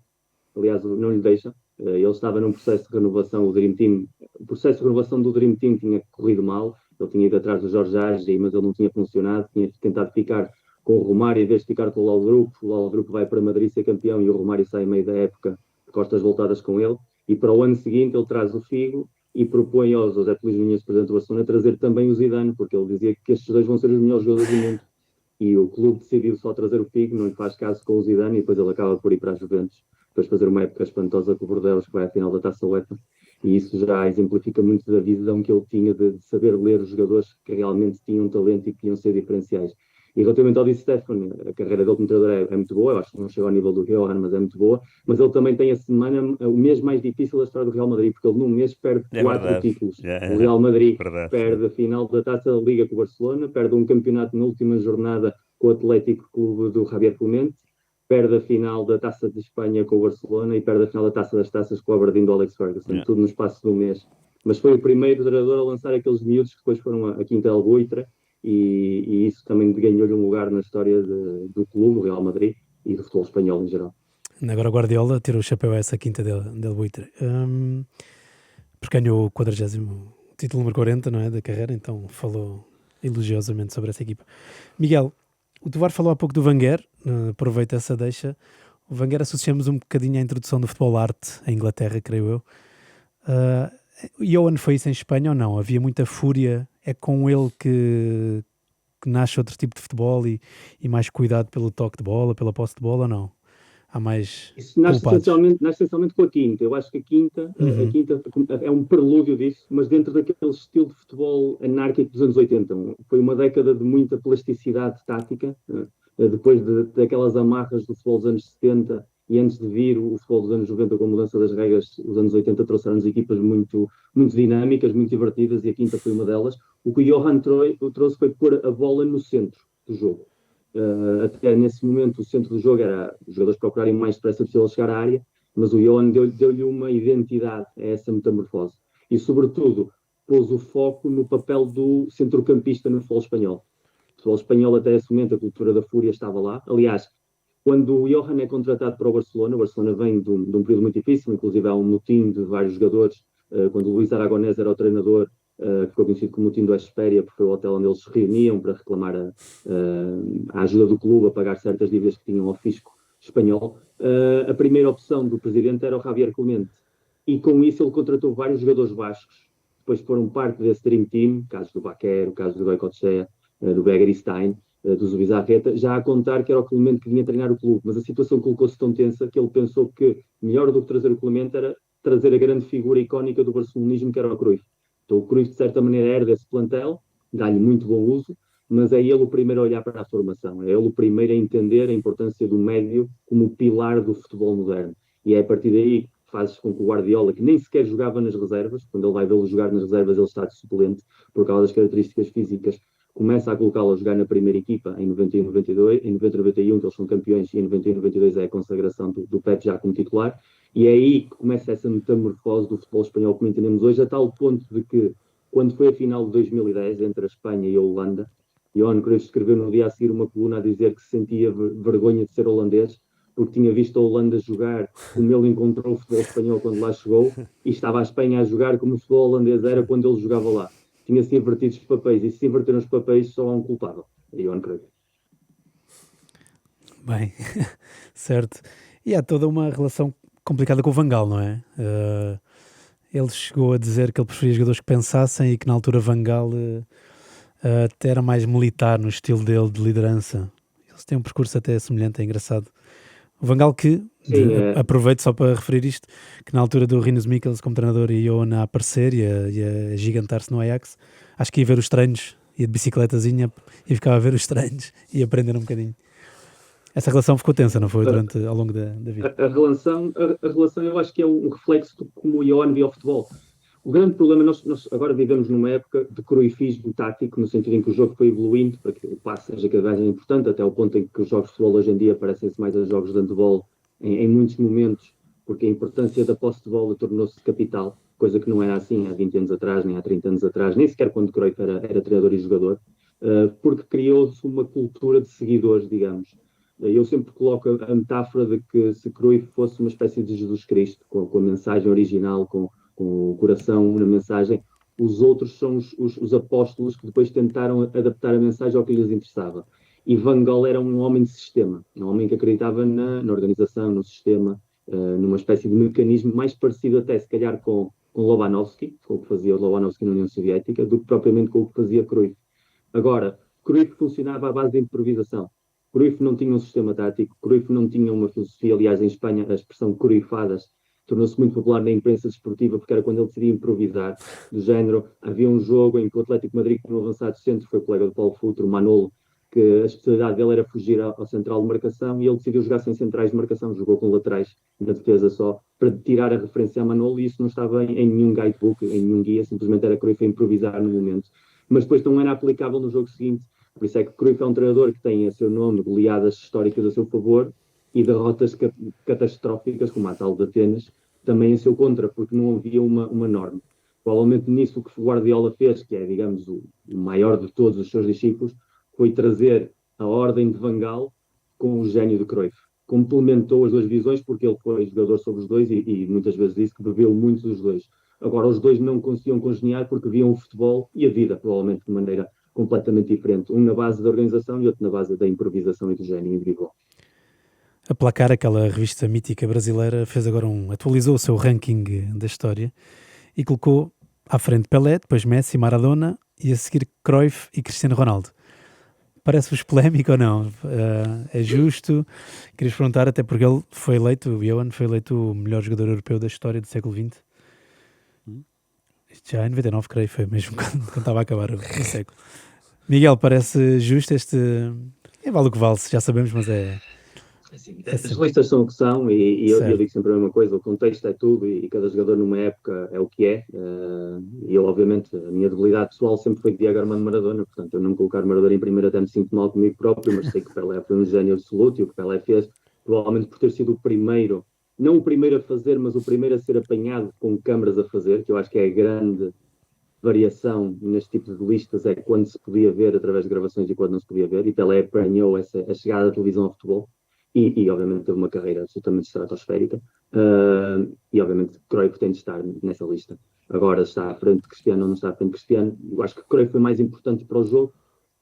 aliás, não lhe deixa. Ele estava num processo de renovação, o processo de renovação do Dream Team tinha corrido mal, ele tinha ido atrás do Jorge Agi, mas ele não tinha funcionado, tinha tentado ficar com o Romário em vez de ficar com o Lalo Grupo vai para Madrid ser campeão e o Romário sai em meio da época de costas voltadas com ele, e para o ano seguinte ele traz o Figo e propõe ao José Luís Nunes, presidente do Barcelona, trazer também o Zidane, porque ele dizia que estes dois vão ser os melhores jogadores do mundo. E o clube decidiu só trazer o Figo, não lhe faz caso com o Zidane, e depois ele acaba por ir para a Juventus, depois fazer uma época espantosa com o Bordeaux, que vai à final da Taça UEFA, e isso já exemplifica muito da visão que ele tinha de saber ler os jogadores que realmente tinham talento e que iam ser diferenciais. E relativamente ao Di Stefano, a carreira dele como treinador é muito boa, eu acho que não chegou ao nível do Johan, mas é muito boa, mas ele também tem a semana, o mês mais difícil da história do Real Madrid, porque ele num mês perde 4 títulos. O Real Madrid perde a final da Taça da Liga com o Barcelona, perde um campeonato na última jornada com o Atlético Clube do Javier Clemente, perde a final da Taça de Espanha com o Barcelona e perde a final da Taça das Taças com o Aberdeen do Alex Ferguson, tudo no espaço de um mês. Mas foi o primeiro treinador a lançar aqueles miúdos que depois foram a Quinta Albuitra, e isso também ganhou-lhe um lugar na história do clube, do Real Madrid, e do futebol espanhol em geral. Agora o Guardiola tirou o chapéu a essa Quinta del Buitre. Porque ganhou o 40º título número 40, não é, da carreira, então falou elogiosamente sobre essa equipa. Miguel, o Tovar falou há pouco do Wenger, aproveita essa deixa. O Wenger associamos um bocadinho à introdução do futebol arte em Inglaterra, creio eu. Johan foi isso em Espanha ou não? Havia muita fúria, é com ele que nasce outro tipo de futebol e mais cuidado pelo toque de bola, pela posse de bola ou não? Há mais isso nasce essencialmente com a Quinta. Eu acho que a Quinta é um prelúdio disso, mas dentro daquele estilo de futebol anárquico dos anos 80. Foi uma década de muita plasticidade tática, depois daquelas amarras do futebol dos anos 70 e antes de vir o futebol dos anos 90 com a mudança das regras, os anos 80 trouxeram-nos equipas muito, muito dinâmicas, muito divertidas, e a Quinta foi uma delas. O que o Johan trouxe foi pôr a bola no centro do jogo. Até nesse momento o centro do jogo era os jogadores procurarem mais depressa possível chegar à área, mas o Johan deu-lhe uma identidade a essa metamorfose e sobretudo pôs o foco no papel do centrocampista no futebol espanhol. O futebol espanhol até esse momento a cultura da fúria estava lá. Aliás, quando o Johan é contratado para o Barcelona vem de um período muito difícil, inclusive há um motim de vários jogadores, quando o Luís Aragonés era o treinador, que ficou conhecido como motim do Espéria, porque foi o hotel onde eles se reuniam para reclamar a ajuda do clube a pagar certas dívidas que tinham ao fisco espanhol. A primeira opção do presidente era o Javier Clemente, e com isso ele contratou vários jogadores bascos, depois foram parte desse Dream Team, casos do Baquer, o caso do Goicoechea, do Begaristain, do Zubizarreta, já a contar que era o Clemente que vinha treinar o clube, mas a situação colocou-se tão tensa que ele pensou que melhor do que trazer o Clemente era trazer a grande figura icónica do barcelonismo, que era o Cruyff. Então o Cruyff, de certa maneira, herda esse plantel, dá-lhe muito bom uso, mas é ele o primeiro a olhar para a formação, é ele o primeiro a entender a importância do médio como pilar do futebol moderno. E é a partir daí que fazes com que o Guardiola, que nem sequer jogava nas reservas, quando ele vai vê-lo jogar nas reservas ele está de suplente por causa das características físicas, começa a colocá-lo a jogar na primeira equipa em 90 e 92, em 90 e 91 que eles são campeões, e em 90 e 92 é a consagração do Pep já como titular, e é aí que começa essa metamorfose do futebol espanhol como entendemos hoje, a tal ponto de que, quando foi a final de 2010 entre a Espanha e a Holanda, Johan Cruyff escreveu no dia a seguir uma coluna a dizer que se sentia vergonha de ser holandês, porque tinha visto a Holanda jogar como ele encontrou o futebol espanhol quando lá chegou, e estava a Espanha a jogar como o futebol holandês era quando ele jogava lá. Tinha-se invertido os papéis, e se inverteram os papéis só há um culpável, é Johan Cruyff. Bem, certo. E há toda uma relação complicada com o Van Gaal, não é? Ele chegou a dizer que ele preferia jogadores que pensassem, e que na altura Van Gaal até era mais militar no estilo dele de liderança. Eles têm um percurso até semelhante, é engraçado. O Van Gaal que, aproveito só para referir isto, que na altura do Rinus Michels como treinador e Johan a aparecer e a gigantar-se no Ajax, acho que ia ver os treinos, ia de bicicletazinha e ficava a ver os treinos e aprender um bocadinho. Essa relação ficou tensa, não foi? Ao longo da vida. A relação eu acho que é um reflexo de como o Johan via o futebol. O grande problema, nós agora vivemos numa época de cruifismo tático, no sentido em que o jogo foi evoluindo para que o passe seja cada vez mais importante, até o ponto em que os jogos de futebol hoje em dia parecem-se mais a jogos de handball em muitos momentos, porque a importância da posse de bola tornou-se capital, coisa que não era assim há 20 anos atrás, nem há 30 anos atrás, nem sequer quando Cruyff era treinador e jogador, porque criou-se uma cultura de seguidores, digamos. Eu sempre coloco a metáfora de que se Cruyff fosse uma espécie de Jesus Cristo, com a mensagem original, com o coração na mensagem, os outros são os apóstolos que depois tentaram adaptar a mensagem ao que lhes interessava. E Van Gaal era um homem de sistema, um homem que acreditava na organização, no sistema, numa espécie de mecanismo mais parecido até, se calhar, com Lobanovski, com o que fazia o Lobanovski na União Soviética, do que propriamente com o que fazia Cruyff. Agora, Cruyff funcionava à base de improvisação. Cruyff não tinha um sistema tático, Cruyff não tinha uma filosofia, aliás, em Espanha a expressão cruyfadas tornou-se muito popular na imprensa desportiva, porque era quando ele decidia improvisar, do género, havia um jogo em que o Atlético de Madrid, no avançado centro, foi o colega do Paulo Futre, o Manolo, que a especialidade dele era fugir ao central de marcação, e ele decidiu jogar sem centrais de marcação, jogou com laterais na defesa só, para tirar a referência a Manolo, e isso não estava em nenhum guidebook, em nenhum guia, simplesmente era Cruyff a improvisar no momento. Mas depois não era aplicável no jogo seguinte, por isso é que Cruyff é um treinador que tem a seu nome goleadas históricas a seu favor, e derrotas catastróficas, como a tal de Atenas, também a seu contra, porque não havia uma norma. Provavelmente nisso o que o Guardiola fez, que é, digamos, o maior de todos os seus discípulos, foi trazer a ordem de Van Gaal com o gênio de Cruyff. Complementou as duas visões, porque ele foi jogador sobre os dois e muitas vezes disse que bebeu muito dos dois. Agora, os dois não conseguiam congeniar porque viam o futebol e a vida, provavelmente, de maneira completamente diferente. Um na base da organização e outro na base da improvisação e do gênio individual. A Placar, aquela revista mítica brasileira, atualizou o seu ranking da história e colocou à frente Pelé, depois Messi, Maradona e a seguir Cruyff e Cristiano Ronaldo. Parece-vos polémico ou não? É justo? Querias perguntar, até porque ele foi eleito, o Johan foi eleito o melhor jogador europeu da história do século XX. Isto já em 99, creio, foi mesmo quando estava a acabar o século. Miguel, parece justo este... vale o que vale, já sabemos, mas é... Assim, as listas são o que são e eu digo sempre a mesma coisa, o contexto é tudo e cada jogador numa época é o que é. E eu, obviamente, a minha debilidade pessoal sempre foi Diego Armando Maradona, portanto eu não colocar Maradona em primeiro até me sinto mal comigo próprio, mas sei que o Pelé foi um gênio absoluto e o que o Pelé fez, provavelmente por ter sido o primeiro, não o primeiro a fazer, mas o primeiro a ser apanhado com câmaras a fazer, que eu acho que é a grande variação neste tipo de listas, é quando se podia ver através de gravações e quando não se podia ver, e Pelé apanhou a chegada da televisão ao futebol. E obviamente teve uma carreira absolutamente estratosférica e obviamente Cruyff tem de estar nessa lista. Agora está à frente de Cristiano ou não está à frente de Cristiano, eu acho que Cruyff foi mais importante para o jogo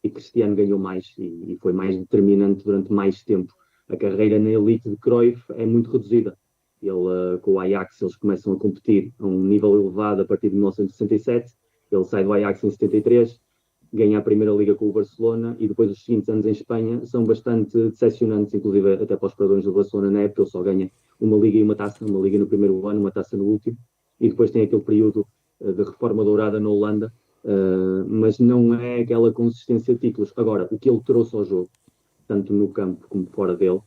e Cristiano ganhou mais e foi mais determinante durante mais tempo. A carreira na elite de Cruyff é muito reduzida. Ele, com o Ajax, eles começam a competir a um nível elevado a partir de 1967, ele sai do Ajax em 73, ganha a primeira liga com o Barcelona e depois os seguintes anos em Espanha são bastante decepcionantes, inclusive até para os padrões do Barcelona na época, ele só ganha uma liga e uma taça, uma liga no primeiro ano, uma taça no último, e depois tem aquele período de reforma dourada na Holanda, mas não é aquela consistência de títulos. Agora, o que ele trouxe ao jogo, tanto no campo como fora dele,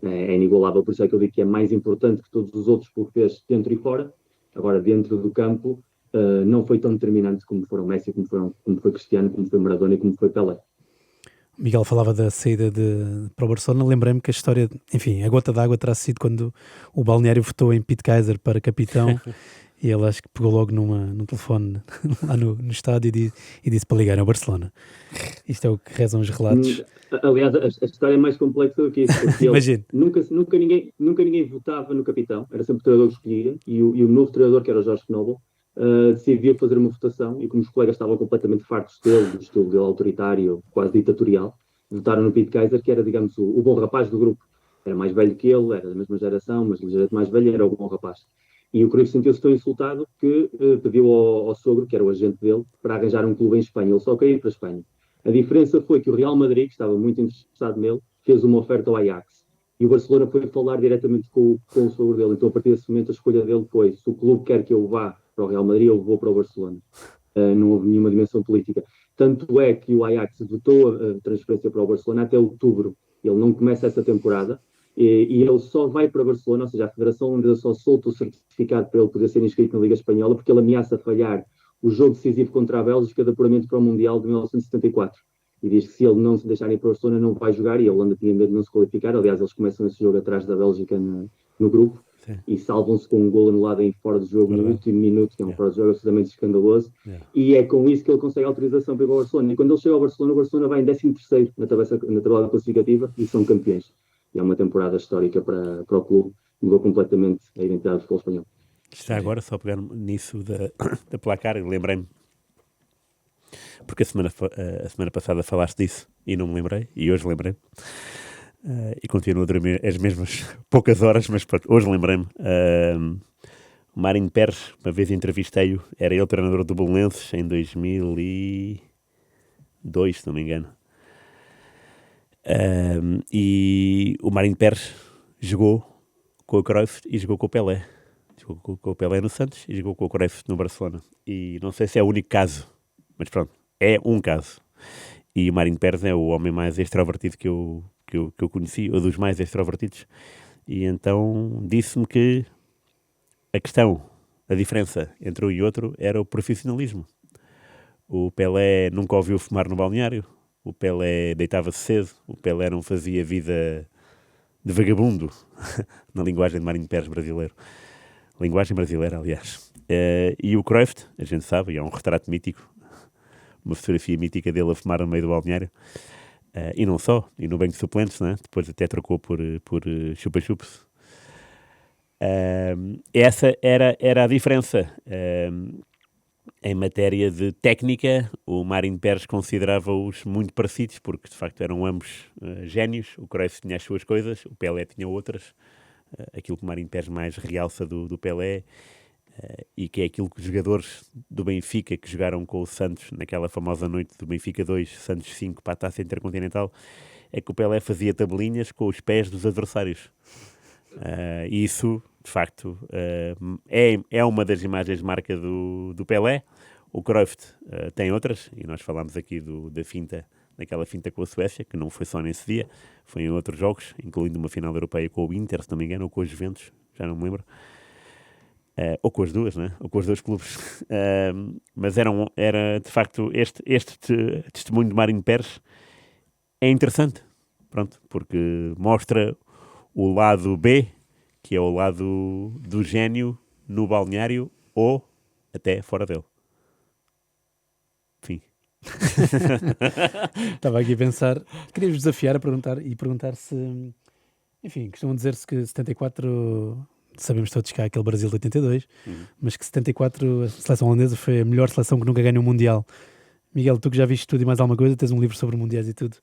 é inigualável, por isso é que eu digo que é mais importante que todos os outros porque fez dentro e fora. Agora, dentro do campo, não foi tão determinante como foram Messi, como foi Cristiano, como foi Maradona e como foi Pelé. Miguel falava da saída para o Barcelona, lembrei-me que a história, enfim, a gota d'água terá sido quando o balneário votou em Pete Kaiser para capitão e ele acho que pegou logo num telefone lá no estádio e disse para ligar ao Barcelona. Isto é o que rezam os relatos. Aliás, a história é mais complexa do que isso, porque Imagino. nunca ninguém votava no capitão, era sempre o treinador que escolhia, e o novo treinador, que era o Jorge Knoble, decidiu fazer uma votação e como os colegas estavam completamente fartos do estilo dele autoritário, quase ditatorial, votaram no Pete Kaiser, que era, digamos, o bom rapaz do grupo. Era mais velho que ele, era da mesma geração, mas ligeiramente mais velho, era o bom rapaz. E o Cruyff sentiu-se tão insultado que pediu ao sogro, que era o agente dele, para arranjar um clube em Espanha. Ele só queria ir para a Espanha. A diferença foi que o Real Madrid, que estava muito interessado nele, fez uma oferta ao Ajax. E o Barcelona foi falar diretamente com o sogro dele. Então, a partir desse momento, a escolha dele foi: se o clube quer que eu vá para o Real Madrid, eu vou para o Barcelona. Não houve nenhuma dimensão política. Tanto é que o Ajax votou a transferência para o Barcelona até outubro Ele não começa essa temporada e ele só vai para Barcelona, ou seja, a Federação Holandesa só solta o certificado para ele poder ser inscrito na Liga Espanhola, porque ele ameaça falhar o jogo decisivo contra a Bélgica de apuramento para o Mundial de 1974. E diz que se ele não se deixar ir para o Barcelona não vai jogar, e a Holanda tinha medo de não se qualificar. Aliás, eles começam esse jogo atrás da Bélgica no grupo. Sim. E salvam-se com um gol anulado em fora de jogo no último minuto, que é um fora de jogo absolutamente escandaloso. E é com isso que ele consegue autorização para ir ao Barcelona. E quando ele chega ao Barcelona, o Barcelona vai em 13º na tabela classificativa e são campeões. E é uma temporada histórica para o clube, mudou completamente a identidade do futebol espanhol. Está agora, só pegar nisso da placar, lembrei-me, porque a semana passada falaste disso e não me lembrei, e hoje lembrei-me. E continuo a dormir as mesmas poucas horas, mas pronto, hoje lembrei-me. O Marinho Pérez, uma vez entrevistei-o, era ele treinador do Belenenses em 2002, se não me engano. E o Marinho Pérez jogou com o Cruyff e jogou com o Pelé. Jogou com o Pelé no Santos e jogou com o Cruyff no Barcelona. E não sei se é o único caso, mas pronto, é um caso. E o Marinho Pérez é o homem mais extrovertido que eu conheci, ou dos mais extrovertidos. E então disse-me que a diferença entre um e outro era o profissionalismo. O Pelé nunca ouviu fumar no balneário, o Pelé deitava-se cedo, o Pelé não fazia vida de vagabundo, na linguagem de Marinho Pérez brasileiro. Linguagem brasileira, aliás. E o Cruyff, a gente sabe, é um retrato mítico, uma fotografia mítica dele a fumar no meio do balneário. E não só, e no banco de suplentes, né? Depois até trocou por chupa-chups. Essa era a diferença. Em matéria de técnica, o Marinho Pérez considerava-os muito parecidos, porque de facto eram ambos génios. O Cruyff tinha as suas coisas, o Pelé tinha outras. Aquilo que o Marinho Pérez mais realça do Pelé, e que é aquilo que os jogadores do Benfica que jogaram com o Santos naquela famosa noite do Benfica 2, Santos 5 para a Taça Intercontinental, é que o Pelé fazia tabelinhas com os pés dos adversários. E isso, de facto, é uma das imagens de marca do Pelé. O Cruyff tem outras, e nós falámos aqui da finta, daquela finta com a Suécia, que não foi só nesse dia, foi em outros jogos, incluindo uma final europeia com o Inter, se não me engano, ou com os Juventus, já não me lembro. Ou com as duas, né? Ou com os dois clubes. Mas era de facto, este testemunho de Marinho Pérez é interessante, pronto, porque mostra o lado B, que é o lado do gênio no balneário ou até fora dele. Enfim. Estava aqui a pensar, queria-vos desafiar a perguntar se, enfim, costumam dizer-se que 74, sabemos todos que há aquele Brasil de 82, mas que 74 a seleção holandesa foi a melhor seleção que nunca ganhou um Mundial. Miguel, tu que já viste tudo e mais alguma coisa, tens um livro sobre mundiais e tudo,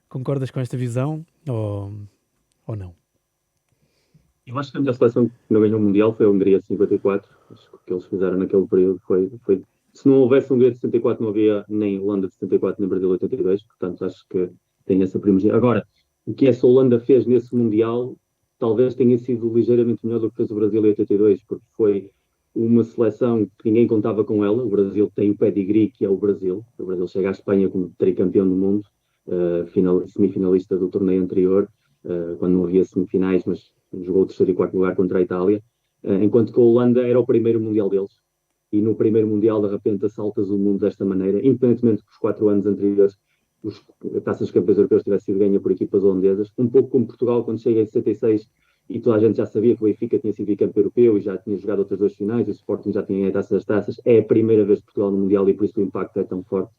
concordas com esta visão ou não? Eu acho que a melhor seleção que não ganhou o Mundial foi a Hungria de 54. Acho que o que eles fizeram naquele período foi... Se não houvesse Hungria de 74, não havia nem Holanda de 74, nem Brasil de 82. Portanto, acho que tem essa primogenia. Agora, o que essa Holanda fez nesse Mundial talvez tenha sido ligeiramente melhor do que fez o Brasil em 82, porque foi uma seleção que ninguém contava com ela. O Brasil tem o pedigree, que é o Brasil. O Brasil chega à Espanha como tricampeão do mundo, semifinalista do torneio anterior, quando não havia semifinais, mas jogou o terceiro e quarto lugar contra a Itália, enquanto que a Holanda era o primeiro Mundial deles. E no primeiro Mundial, de repente, assaltas o mundo desta maneira, independentemente que os 4 anos anteriores a Taça dos Campeões Europeus tivesse sido ganha por equipas holandesas, um pouco como Portugal, quando chega em 66, e toda a gente já sabia que o Benfica tinha sido bicampeão europeu e já tinha jogado outras 2 finais, e o Sporting já tinha a Taça das Taças. É a primeira vez de Portugal no Mundial e por isso o impacto é tão forte.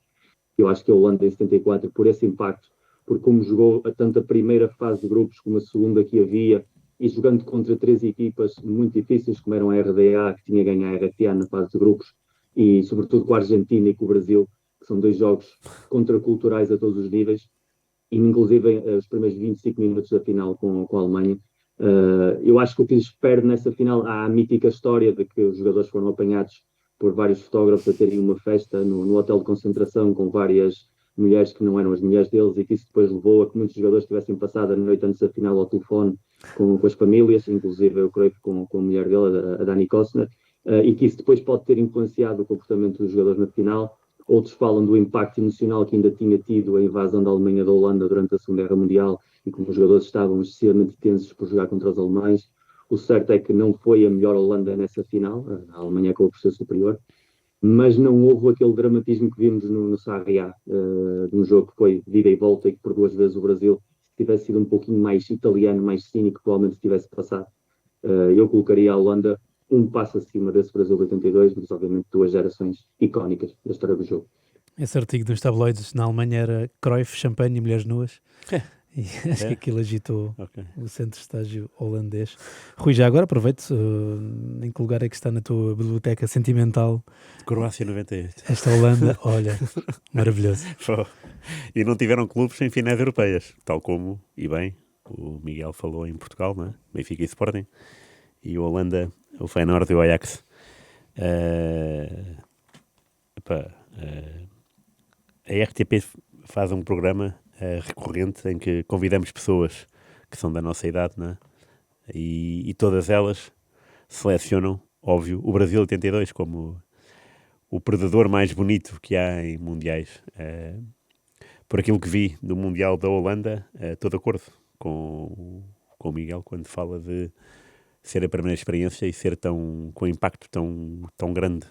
Eu acho que a Holanda em 74, por esse impacto, por como jogou tanto a primeira fase de grupos como a segunda que havia, e jogando contra 3 equipas muito difíceis, como eram a RDA, que tinha ganho a RFA na fase de grupos, e sobretudo com a Argentina e com o Brasil, que são 2 jogos contraculturais a todos os níveis, e inclusive os primeiros 25 minutos da final com a Alemanha. Eu acho que o que lhes perde nessa final, há a mítica história de que os jogadores foram apanhados por vários fotógrafos a terem uma festa no hotel de concentração com várias mulheres que não eram as mulheres deles, e que isso depois levou a que muitos jogadores tivessem passado a noite antes da final ao telefone com as famílias, inclusive eu creio com a mulher dele, a Dani Kostner, e que isso depois pode ter influenciado o comportamento dos jogadores na final. Outros falam do impacto emocional que ainda tinha tido a invasão da Alemanha da Holanda durante a Segunda Guerra Mundial e como os jogadores estavam excessivamente tensos por jogar contra os alemães. O certo é que não foi a melhor Holanda nessa final, a Alemanha acabou por ser superior, mas não houve aquele dramatismo que vimos no Sarriá, de um jogo que foi de ida e volta e que por duas vezes o Brasil, se tivesse sido um pouquinho mais italiano, mais cínico, provavelmente tivesse passado. Eu colocaria a Holanda um passo acima desse Brasil de 82, mas obviamente duas gerações icónicas da história do jogo. Esse artigo dos tabloides na Alemanha era Cruyff, champanhe e mulheres nuas. E acho que aquilo agitou o centro de estágio holandês. Rui, já agora aproveito, em que lugar é que está na tua biblioteca sentimental? Croácia 98. Esta Holanda, olha, maravilhoso. E não tiveram clubes em finais europeias, tal como, e bem, o Miguel falou em Portugal, não é? Benfica e Sporting. E a Holanda, o Feyenoord e o Ajax. A RTP faz um programa recorrente em que convidamos pessoas que são da nossa idade, não é? E todas elas selecionam, óbvio, o Brasil 82 como o perdedor mais bonito que há em mundiais. Por aquilo que vi do Mundial da Holanda, estou de acordo com o Miguel quando fala de ser a primeira experiência e ser com impacto tão grande.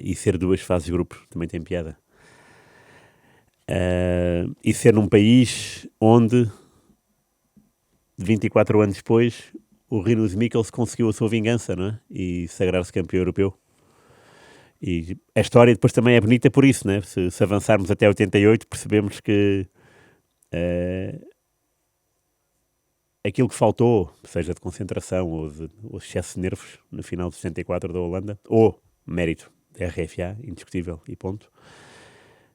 E ser duas fases de grupos também tem piada. E ser num país onde 24 anos depois o Rinus Michels conseguiu a sua vingança, não é? E sagrar-se campeão europeu. E a história depois também é bonita por isso, né? Se avançarmos até 88 percebemos que aquilo que faltou, seja de concentração ou excesso de nervos no final de 74 da Holanda, ou mérito da RFA, indiscutível e ponto.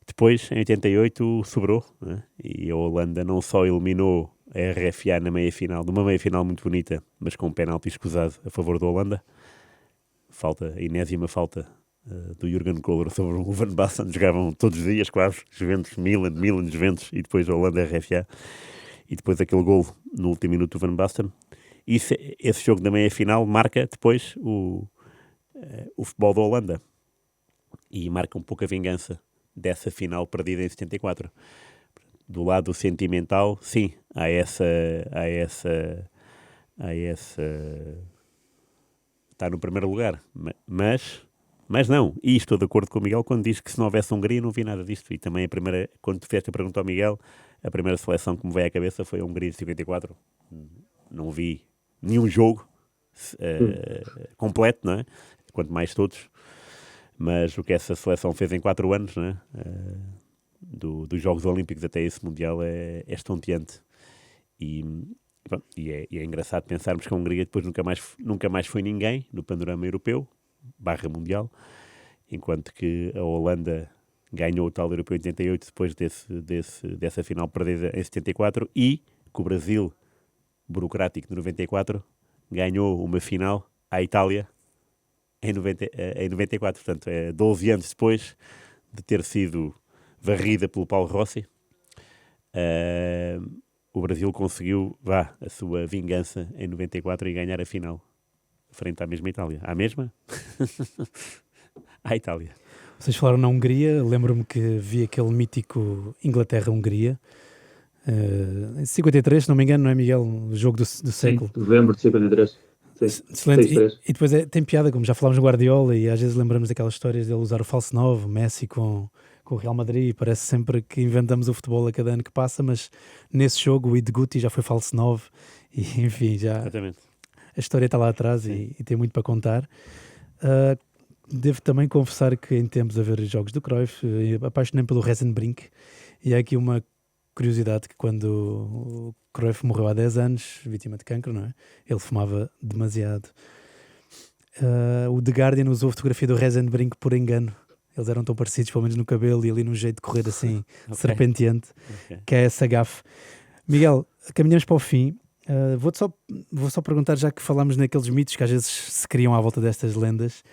Depois, em 88, sobrou, né? E a Holanda não só eliminou a RFA na meia-final, numa meia-final muito bonita, mas com um penalti escusado a favor da Holanda. A enésima falta do Jürgen Kohler sobre o Van Basten. Jogavam todos os dias, quase, Juventus, Milan, Juventus, e depois a Holanda RFA. E depois aquele golo no último minuto do Van Basten. Esse jogo da meia-final marca depois o futebol da Holanda. E marca um pouco a vingança dessa final perdida em 74. Do lado sentimental, sim, há essa está no primeiro lugar, mas não, e estou de acordo com o Miguel quando diz que se não houvesse Hungria não vi nada disto. E também quando tu fizeste a pergunta ao Miguel, a primeira seleção que me veio à cabeça foi a Hungria de 54. Não vi nenhum jogo completo, não é? Quanto mais todos. Mas o que essa seleção fez em 4 anos, né? Dos Jogos Olímpicos até esse Mundial é estonteante. E é engraçado pensarmos que a Hungria depois nunca mais foi ninguém no panorama europeu, /mundial, enquanto que a Holanda ganhou o tal europeu em 88 depois dessa final perdida em 74 e que o Brasil, burocrático de 94, ganhou uma final à Itália em 94, portanto, 12 anos depois de ter sido varrida pelo Paulo Rossi, o Brasil conseguiu a sua vingança em 94 e ganhar a final, frente à mesma Itália. À mesma? À Itália. Vocês falaram na Hungria, lembro-me que vi aquele mítico Inglaterra-Hungria, em 53, se não me engano, não é, Miguel? O jogo do século. Sim, novembro de 53. Excelente. E depois tem piada, como já falámos no Guardiola, e às vezes lembramos daquelas histórias dele usar o falso 9, Messi com o Real Madrid, parece sempre que inventamos o futebol a cada ano que passa, mas nesse jogo o Idguti já foi falso 9, e enfim, já Exatamente. A história está lá atrás e tem muito para contar. Devo também confessar que em tempos a ver jogos do Cruyff, apaixonei-me pelo Rezenbrink, e há aqui uma curiosidade que quando o Cruyff morreu há 10 anos, vítima de cancro, não é? Ele fumava demasiado. O The Guardian usou a fotografia do Rezenbrink por engano. Eles eram tão parecidos, pelo menos no cabelo e ali no jeito de correr assim, serpenteante, que é essa gafe. Miguel, caminhamos para o fim. Vou só perguntar, já que falámos naqueles mitos que às vezes se criam à volta destas lendas.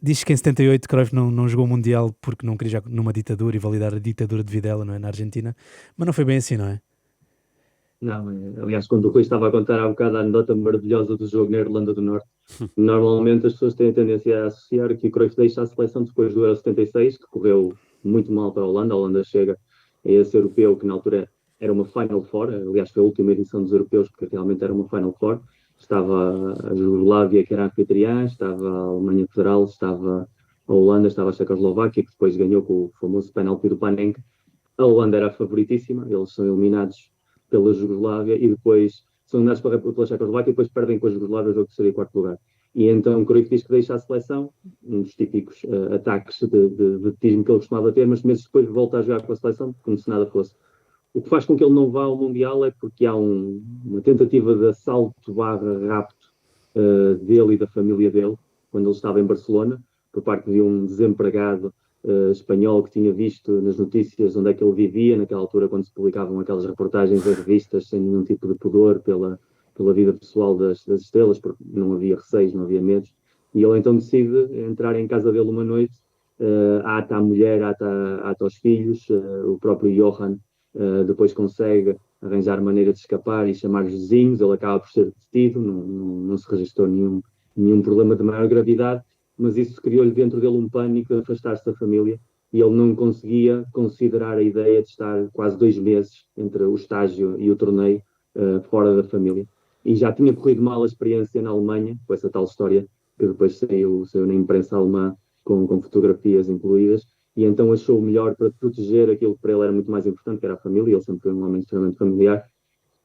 Diz que em 78 Cruyff não jogou o Mundial porque não queria jogar numa ditadura e validar a ditadura de Videla, não é? Na Argentina. Mas não foi bem assim, não é? Não, aliás, quando o Rui estava a contar há um bocado a anedota maravilhosa do jogo na Irlanda do Norte, normalmente as pessoas têm a tendência a associar que o Cruyff deixa a seleção depois do Euro 76, que correu muito mal para a Holanda. A Holanda chega a esse europeu que na altura era uma Final Four, aliás foi a última edição dos europeus, porque realmente era uma Final Four. Estava a Jugoslávia, que era anfitriã, estava a Alemanha Federal, estava a Holanda, estava a Checoslováquia, que depois ganhou com o famoso penalti do Panenka. A Holanda era a favoritíssima, eles são eliminados pela Jugoslávia e depois são eliminados pela Checoslováquia e depois perdem com a Jugoslávia o jogo que seria quarto lugar. E então Cruyff diz que deixa a seleção, um dos típicos ataques de vedetismo que ele costumava ter, mas meses depois volta a jogar com a seleção como se nada fosse. O que faz com que ele não vá ao Mundial é porque há uma tentativa de assalto / rapto dele e da família dele, quando ele estava em Barcelona, por parte de um desempregado espanhol que tinha visto nas notícias onde é que ele vivia, naquela altura quando se publicavam aquelas reportagens em revistas sem nenhum tipo de pudor pela vida pessoal das estrelas, porque não havia receios, não havia medos. E ele então decide entrar em casa dele uma noite, ata a mulher, ata os filhos, o próprio Johan depois consegue arranjar maneira de escapar e chamar os vizinhos, ele acaba por ser detido, não se registrou nenhum problema de maior gravidade, mas isso criou-lhe dentro dele um pânico de afastar-se da família e ele não conseguia considerar a ideia de estar quase 2 meses entre o estágio e o torneio fora da família. E já tinha corrido mal a experiência na Alemanha, com essa tal história que depois saiu na imprensa alemã com fotografias incluídas, e então achou melhor para proteger aquilo que para ele era muito mais importante, que era a família, ele sempre foi um homem extremamente familiar,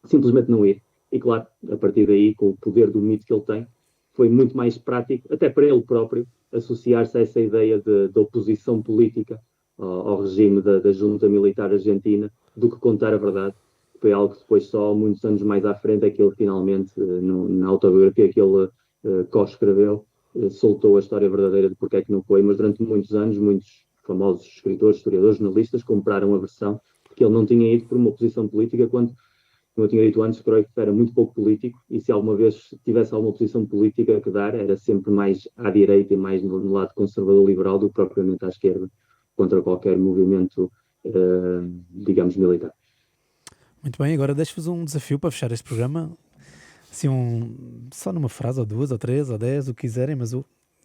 simplesmente não ir. E claro, a partir daí, com o poder do mito que ele tem, foi muito mais prático, até para ele próprio, associar-se a essa ideia de oposição política ao regime da junta militar argentina, do que contar a verdade. Foi algo que depois, só muitos anos mais à frente, é que ele finalmente, na autobiografia que ele co-escreveu, soltou a história verdadeira de porque é que não foi, mas durante muitos anos, muitos famosos escritores, historiadores, jornalistas, compraram a versão que ele não tinha ido por uma posição política, quando, como eu tinha dito antes, Cruyff era muito pouco político, e se alguma vez tivesse alguma posição política que dar, era sempre mais à direita e mais no lado conservador-liberal do que propriamente à esquerda, contra qualquer movimento, digamos, militar. Muito bem, agora deixo-vos um desafio para fechar este programa. Assim, só numa frase, ou 2, ou 3, ou 10, o que quiserem, mas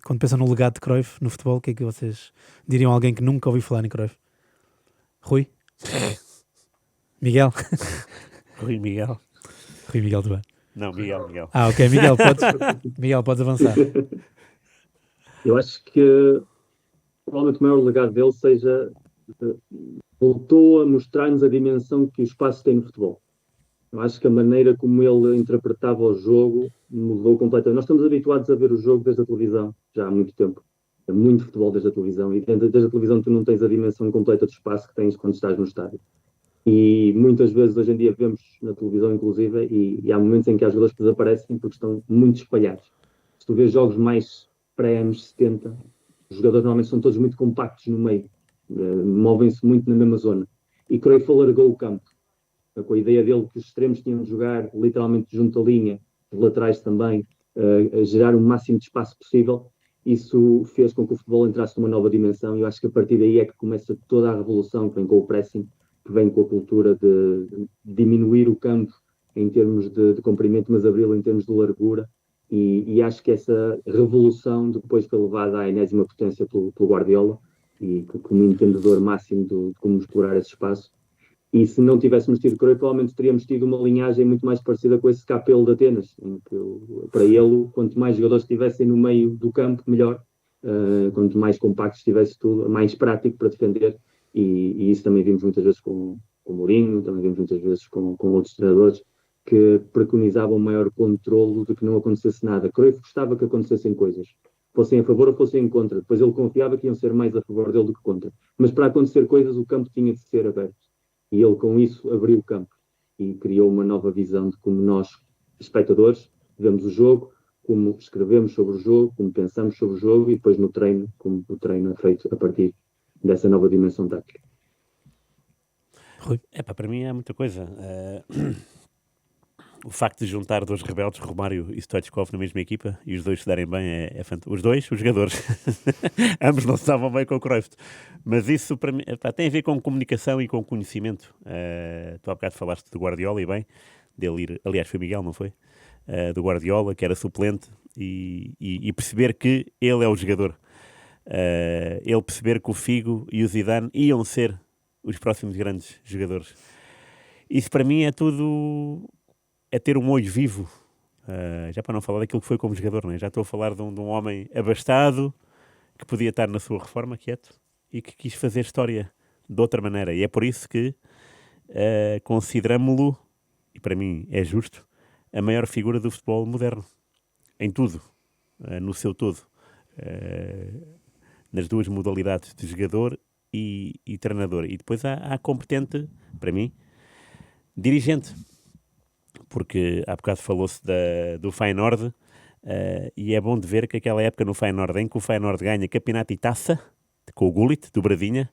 quando pensam no legado de Cruyff no futebol, o que é que vocês diriam a alguém que nunca ouviu falar em Cruyff? Rui? Miguel? Rui Miguel. Rui Miguel Duarte. Não, Miguel. Ok, Miguel, podes avançar. Eu acho que provavelmente o maior legado dele seja voltou a mostrar-nos a dimensão que o espaço tem no futebol. Eu acho que a maneira como ele interpretava o jogo mudou completamente. Nós estamos habituados a ver o jogo desde a televisão, já há muito tempo. É muito futebol desde a televisão. E desde a televisão tu não tens a dimensão completa do espaço que tens quando estás no estádio. E muitas vezes hoje em dia vemos na televisão, inclusive, e há momentos em que os jogadores desaparecem porque estão muito espalhados. Se tu vês jogos mais pré-anos 70, os jogadores normalmente são todos muito compactos no meio. Movem-se muito na mesma zona. E Cruyff alargou o campo, com a ideia dele que os extremos tinham de jogar literalmente junto à linha, os laterais também, a gerar o máximo de espaço possível. Isso fez com que o futebol entrasse numa nova dimensão, e eu acho que a partir daí é que começa toda a revolução, que vem com o pressing, que vem com a cultura de diminuir o campo em termos de comprimento, mas abri-lo em termos de largura, e acho que essa revolução depois foi levada à enésima potência pelo Guardiola, e como entendedor máximo de como explorar esse espaço. E se não tivéssemos tido Cruyff, provavelmente teríamos tido uma linhagem muito mais parecida com esse Capello de Atenas, em que, para ele, quanto mais jogadores estivessem no meio do campo, melhor. Quanto mais compacto estivesse tudo, mais prático para defender. E isso também vimos muitas vezes com o Mourinho, também vimos muitas vezes com outros treinadores, que preconizavam maior controlo de que não acontecesse nada. Cruyff gostava que acontecessem coisas, fossem a favor ou fossem em contra. Depois ele confiava que iam ser mais a favor dele do que contra. Mas para acontecer coisas, o campo tinha de ser aberto. E ele, com isso, abriu o campo e criou uma nova visão de como nós, espectadores, vemos o jogo, como escrevemos sobre o jogo, como pensamos sobre o jogo, e depois no treino, como o treino é feito a partir dessa nova dimensão tática. Rui? Para mim é muita coisa. O facto de juntar 2 rebeldes, Romário e Stoichkov, na mesma equipa, e os dois se darem bem é fantástico. Os dois, os jogadores. Ambos não se davam bem com o Cruyff. Mas isso, para mim, tem a ver com comunicação e com conhecimento. Tu há bocado falaste do Guardiola, e bem, dele ir... Aliás, foi Miguel, não foi? Do Guardiola, que era suplente, e perceber que ele é o jogador. Ele perceber que o Figo e o Zidane iam ser os próximos grandes jogadores. Isso para mim é tudo, é ter um olho vivo. Já para não falar daquilo que foi como jogador, não é? Já estou a falar de um homem abastado, que podia estar na sua reforma, quieto, e que quis fazer história de outra maneira. E é por isso que consideramo-lo, e para mim é justo, a maior figura do futebol moderno. Em tudo, no seu todo. Nas duas modalidades de jogador e treinador. E depois há a competente, para mim, dirigente. Porque há bocado falou-se do Feyenoord, e é bom de ver que aquela época no Feyenoord, em que o Feyenoord ganha campeonato e taça, com o Gullit, do Bradinha,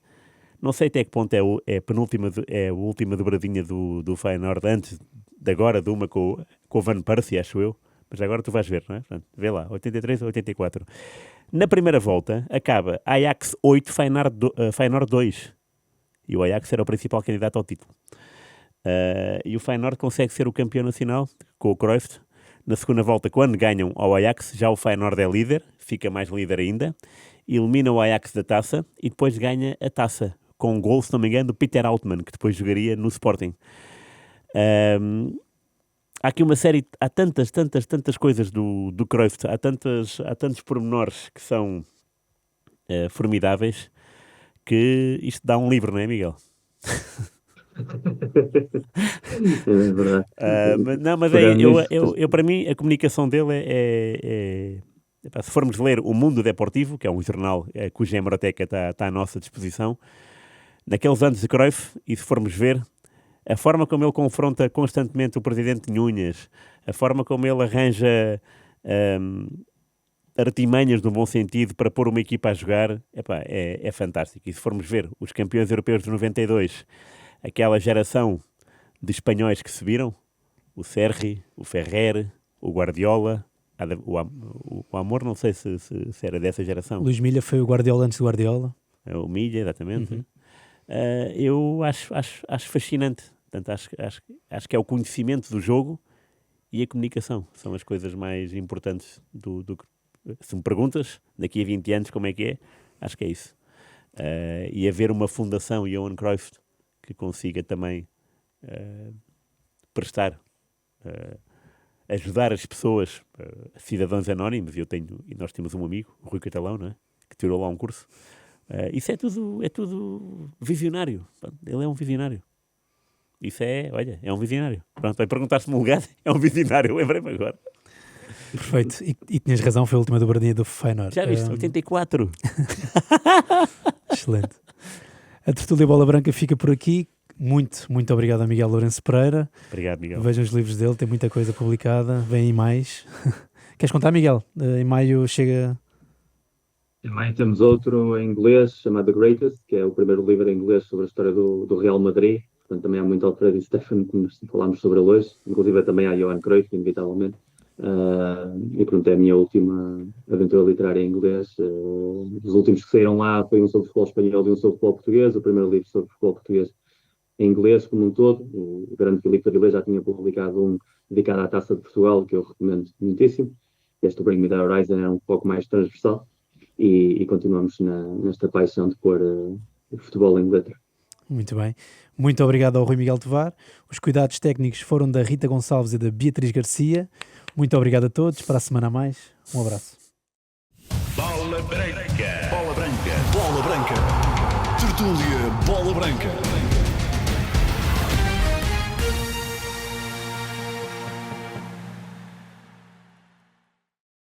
não sei até que ponto é a última dobradinha do Feyenoord, antes de agora, de uma com o Van Persie, acho eu, mas agora tu vais ver, não é? Portanto, vê lá, 83 ou 84. Na primeira volta, acaba Ajax 8, Feyenoord 2, e o Ajax era o principal candidato ao título. E o Feyenoord consegue ser o campeão nacional com o Cruyff. Na segunda volta, quando ganham ao Ajax, já o Feyenoord é líder, fica mais líder ainda, elimina o Ajax da taça e depois ganha a taça, com um gol, se não me engano, do Peter Altman, que depois jogaria no Sporting. Há aqui uma série, há tantas coisas do Cruyff, há tantos pormenores que são formidáveis, que isto dá um livro, não é, Miguel? É verdade. Mas para mim a comunicação dele se formos ler O Mundo Deportivo, que é um jornal cuja hemeroteca está à nossa disposição, naqueles anos de Cruyff, e se formos ver a forma como ele confronta constantemente o presidente Núñez, a forma como ele arranja artimanhas no bom sentido para pôr uma equipa a jogar, é fantástico. E se formos ver os campeões europeus de 92, aquela geração de espanhóis que subiram, o Serri, o Ferrer, o Guardiola, o Amor, não sei se era dessa geração. Luís Milha foi o Guardiola antes do Guardiola. O Milha, exatamente. Eu acho fascinante. Portanto, acho que é o conhecimento do jogo e a comunicação. São as coisas mais importantes se me perguntas, daqui a 20 anos como é que é, acho que é isso. E haver uma fundação Johan Cruyff que consiga também prestar, ajudar as pessoas, cidadãos anónimos, e nós temos um amigo, o Rui Catalão, não é? Que tirou lá um curso. Isso é tudo visionário. Ele é um visionário. Isso é um visionário. Pronto, vai perguntar-se-me um lugar, é um visionário, lembrei-me agora. Perfeito. E tinhas razão, foi a última dobradinha do Feyenoord. Já viste, 84. Excelente. A Tertúlia Bola Branca fica por aqui. Muito obrigado a Miguel Lourenço Pereira. Obrigado, Miguel. Vejam os livros dele, tem muita coisa publicada. Vem aí mais. Queres contar, Miguel? Em maio chega... Em maio temos outro em inglês, chamado The Greatest, que é o primeiro livro em inglês sobre a história do Real Madrid. Portanto, também há muito Alfredo e Stefan, como falámos sobre ele hoje. Inclusive também há Johan Cruyff, inevitavelmente. E pronto, é a minha última aventura literária em inglês. Os últimos que saíram lá foi um sobre futebol espanhol e um sobre futebol português. O primeiro livro sobre futebol português em inglês como um todo. O grande Filipe Avilés já tinha publicado um dedicado à Taça de Portugal, que eu recomendo muitíssimo. Este Bring Me The Horizon é um pouco mais transversal. E continuamos nesta paixão de pôr o futebol em letra. Muito bem. Muito obrigado ao Rui Miguel Tovar. Os cuidados técnicos foram da Rita Gonçalves e da Beatriz Garcia. Muito obrigado a todos. Para a semana a mais. Um abraço. Bola Branca. Bola Branca. Bola Branca. Tertúlia Bola Branca.